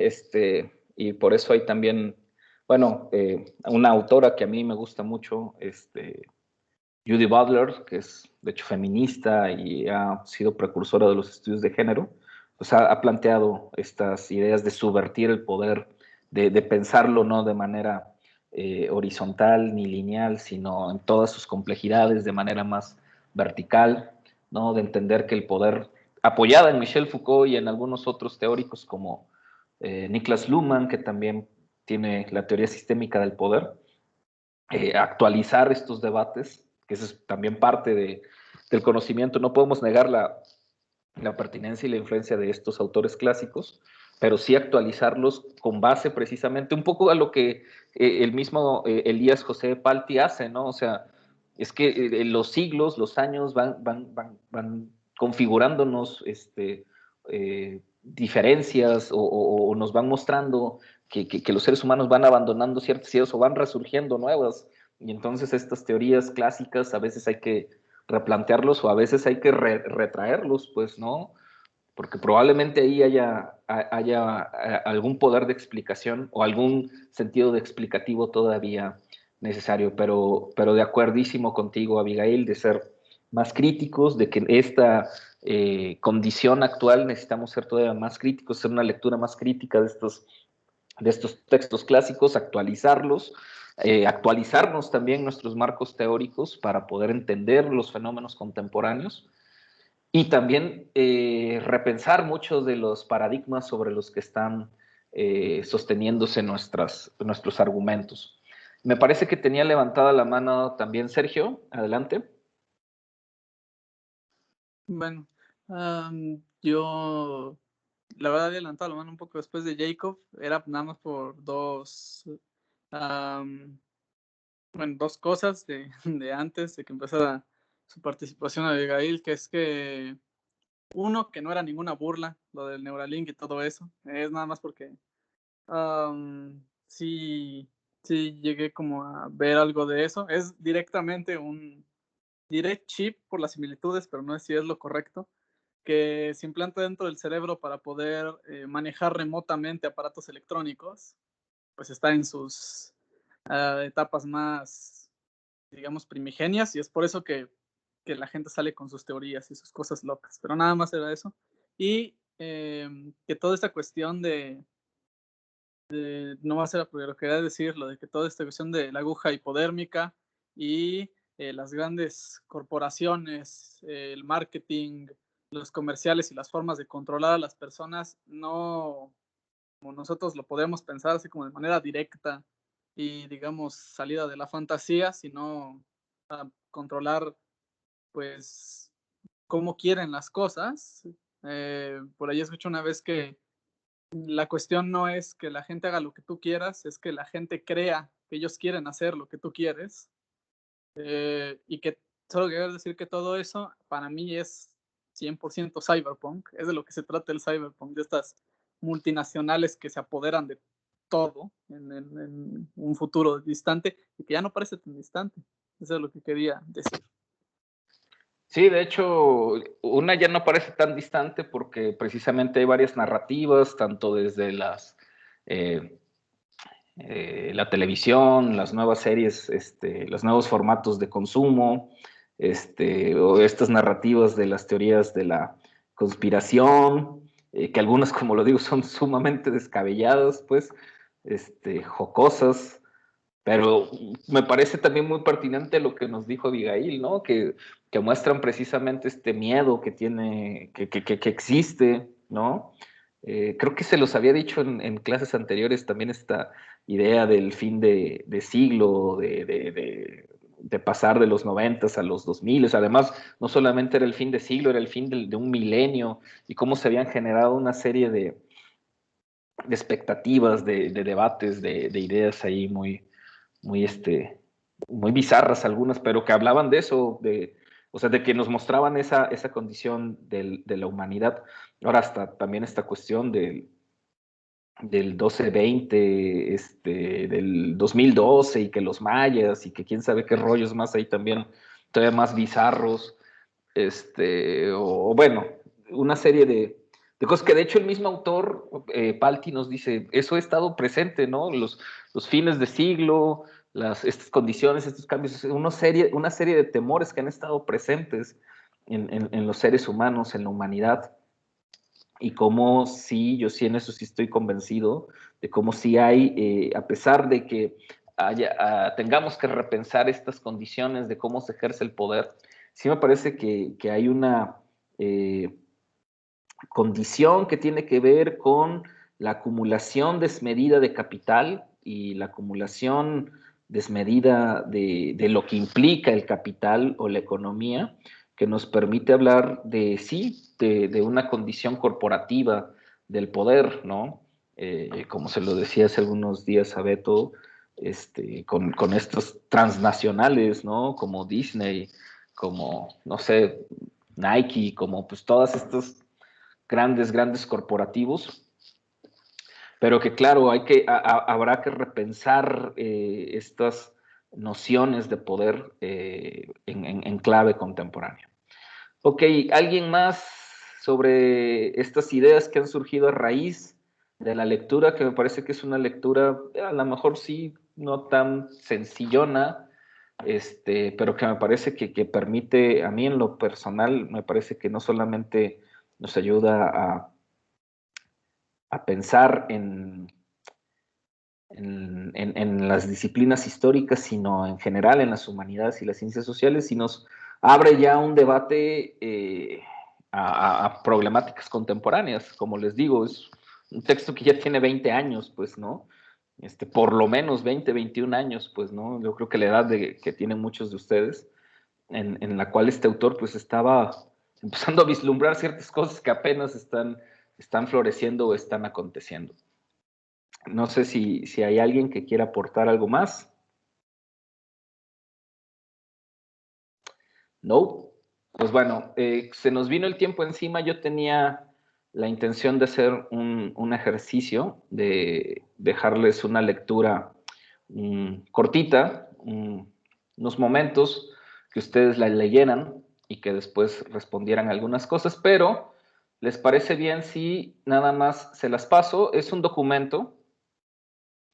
[SPEAKER 1] y por eso hay también, bueno, una autora que a mí me gusta mucho, Judy Butler, que es de hecho feminista y ha sido precursora de los estudios de género, pues ha planteado estas ideas de subvertir el poder, de pensarlo no de manera horizontal ni lineal, sino en todas sus complejidades, de manera más vertical, ¿no? De entender que el poder, apoyada en Michel Foucault y en algunos otros teóricos como Niklas Luhmann, que también tiene la teoría sistémica del poder, actualizar estos debates, que eso es también parte del conocimiento. No podemos negar la pertinencia y la influencia de estos autores clásicos, pero sí actualizarlos con base precisamente un poco a lo que el mismo Elías José Palti hace, ¿no? O sea, es que los siglos, los años van configurándonos diferencias o nos van mostrando que los seres humanos van abandonando ciertas ideas o van resurgiendo nuevas. Y entonces estas teorías clásicas a veces hay que replantearlos o a veces hay que retraerlos, pues, ¿no? Porque probablemente ahí haya algún poder de explicación o algún sentido de explicativo todavía necesario, pero de acuerdísimo contigo, Abigail, de ser más críticos, de que esta condición actual necesitamos ser todavía más críticos, hacer una lectura más crítica de estos textos clásicos, actualizarlos, actualizarnos también nuestros marcos teóricos para poder entender los fenómenos contemporáneos y también repensar muchos de los paradigmas sobre los que están sosteniéndose nuestros argumentos. Me parece que tenía levantada la mano también Sergio. Adelante.
[SPEAKER 6] Bueno, yo la verdad había levantado la mano un poco después de Jacob, era nada más por dos cosas de antes de que empezara su participación Abigail, que es que uno, que no era ninguna burla, lo del Neuralink y todo eso, es nada más porque sí llegué como a ver algo de eso, es directamente diré chip por las similitudes, pero no sé si es lo correcto, que se implanta dentro del cerebro para poder manejar remotamente aparatos electrónicos, pues está en sus etapas más, digamos, primigenias, y es por eso que la gente sale con sus teorías y sus cosas locas, pero nada más era eso. Y que toda esta cuestión no va a ser la primera, quería decirlo, de que toda esta cuestión de la aguja hipodérmica y las grandes corporaciones, el marketing, los comerciales y las formas de controlar a las personas, no como nosotros lo podemos pensar así como de manera directa y digamos salida de la fantasía, sino a controlar pues cómo quieren las cosas. Por ahí escuché una vez que la cuestión no es que la gente haga lo que tú quieras, es que la gente crea que ellos quieren hacer lo que tú quieres. Y que solo quiero decir que todo eso para mí es 100% cyberpunk, es de lo que se trata el cyberpunk, de estas multinacionales que se apoderan de todo en un futuro distante y que ya no parece tan distante. Eso es lo que quería decir.
[SPEAKER 1] Sí, de hecho, una ya no parece tan distante porque precisamente hay varias narrativas, tanto desde la televisión, las nuevas series, los nuevos formatos de consumo, o estas narrativas de las teorías de la conspiración, que algunas, como lo digo, son sumamente descabelladas, pues, jocosas, pero me parece también muy pertinente lo que nos dijo Abigail, ¿no? Que muestran precisamente este miedo que tiene, que existe, ¿no? Creo que se los había dicho en clases anteriores también esta idea del fin de siglo, de pasar de los 90 a los 2000. Además, no solamente era el fin de siglo, era el fin de un milenio y cómo se habían generado una serie de expectativas, de debates, de ideas ahí muy, muy bizarras algunas, pero que hablaban de eso, o sea, de que nos mostraban esa condición de la humanidad. Ahora hasta también esta cuestión del 1220, del 2012, y que los mayas, y que quién sabe qué rollos más hay también, todavía más bizarros, o bueno, una serie de cosas que de hecho el mismo autor, Palti, nos dice, eso ha estado presente, ¿no? Los fines de siglo, estas condiciones, estos cambios, una serie de temores que han estado presentes en los seres humanos, en la humanidad. Y cómo sí, yo sí en eso sí estoy convencido, de cómo sí hay, a pesar de que tengamos que repensar estas condiciones de cómo se ejerce el poder, sí me parece que hay una condición que tiene que ver con la acumulación desmedida de capital y la acumulación desmedida de lo que implica el capital o la economía, que nos permite hablar de, sí, de una condición corporativa del poder, ¿no? Como se lo decía hace algunos días a Beto, con estos transnacionales, ¿no? Como Disney, como, no sé, Nike, como pues todas estas grandes corporativos, pero que claro, habrá que repensar estas nociones de poder en clave contemporánea. Ok, ¿alguien más sobre estas ideas que han surgido a raíz de la lectura, que me parece que es una lectura, a lo mejor sí, no tan sencillona, pero que me parece que permite, a mí en lo personal, me parece que no solamente nos ayuda a pensar en las disciplinas históricas, sino en general en las humanidades y las ciencias sociales, y nos abre ya un debate a problemáticas contemporáneas. Como les digo, es un texto que ya tiene 20 años, pues, ¿no? Por lo menos 20, 21 años, pues, ¿no? Yo creo que la edad que tienen muchos de ustedes, en la cual este autor, pues, estaba empezando a vislumbrar ciertas cosas que apenas están floreciendo o están aconteciendo. No sé si hay alguien que quiera aportar algo más. No. Pues bueno, se nos vino el tiempo encima. Yo tenía la intención de hacer un ejercicio, de dejarles una lectura cortita, unos momentos que ustedes la leyeran y que después respondieran algunas cosas, pero ¿les parece bien si nada más se las paso? Es un documento.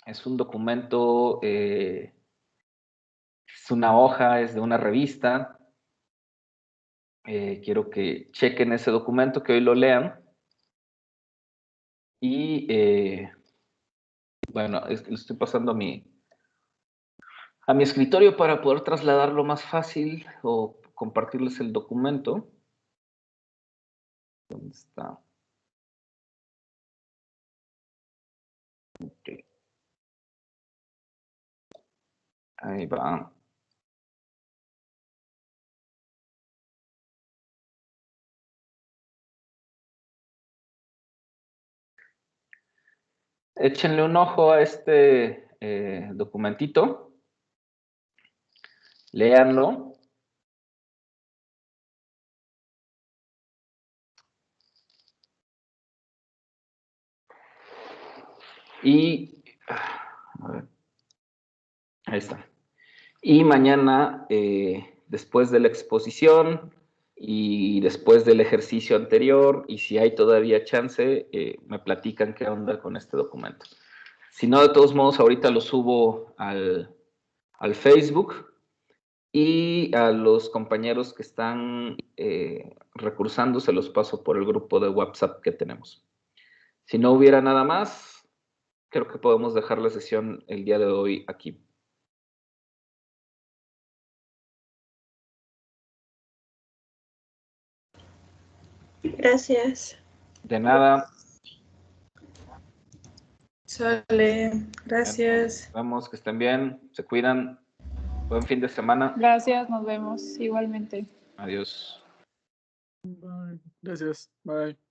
[SPEAKER 1] Es un documento, es una hoja, es de una revista. Quiero que chequen ese documento, que hoy lo lean. Y bueno, lo estoy pasando a mi escritorio para poder trasladarlo más fácil o compartirles el documento. ¿Dónde está? Okay. Ahí va. Échenle un ojo a este documentito. Léanlo. Y a ver, ahí está. Y mañana, después de la exposición y después del ejercicio anterior, y si hay todavía chance, me platican qué onda con este documento. Si no, de todos modos, ahorita lo subo al Facebook, y a los compañeros que están recursando se los paso por el grupo de WhatsApp que tenemos. Si no hubiera nada más, creo que podemos dejar la sesión el día de hoy aquí.
[SPEAKER 2] Gracias.
[SPEAKER 1] De nada.
[SPEAKER 5] Sale, gracias.
[SPEAKER 1] Nos vemos, que estén bien, se cuidan. Buen fin de semana.
[SPEAKER 7] Gracias, nos vemos igualmente.
[SPEAKER 1] Adiós.
[SPEAKER 6] Bye. Gracias. Bye.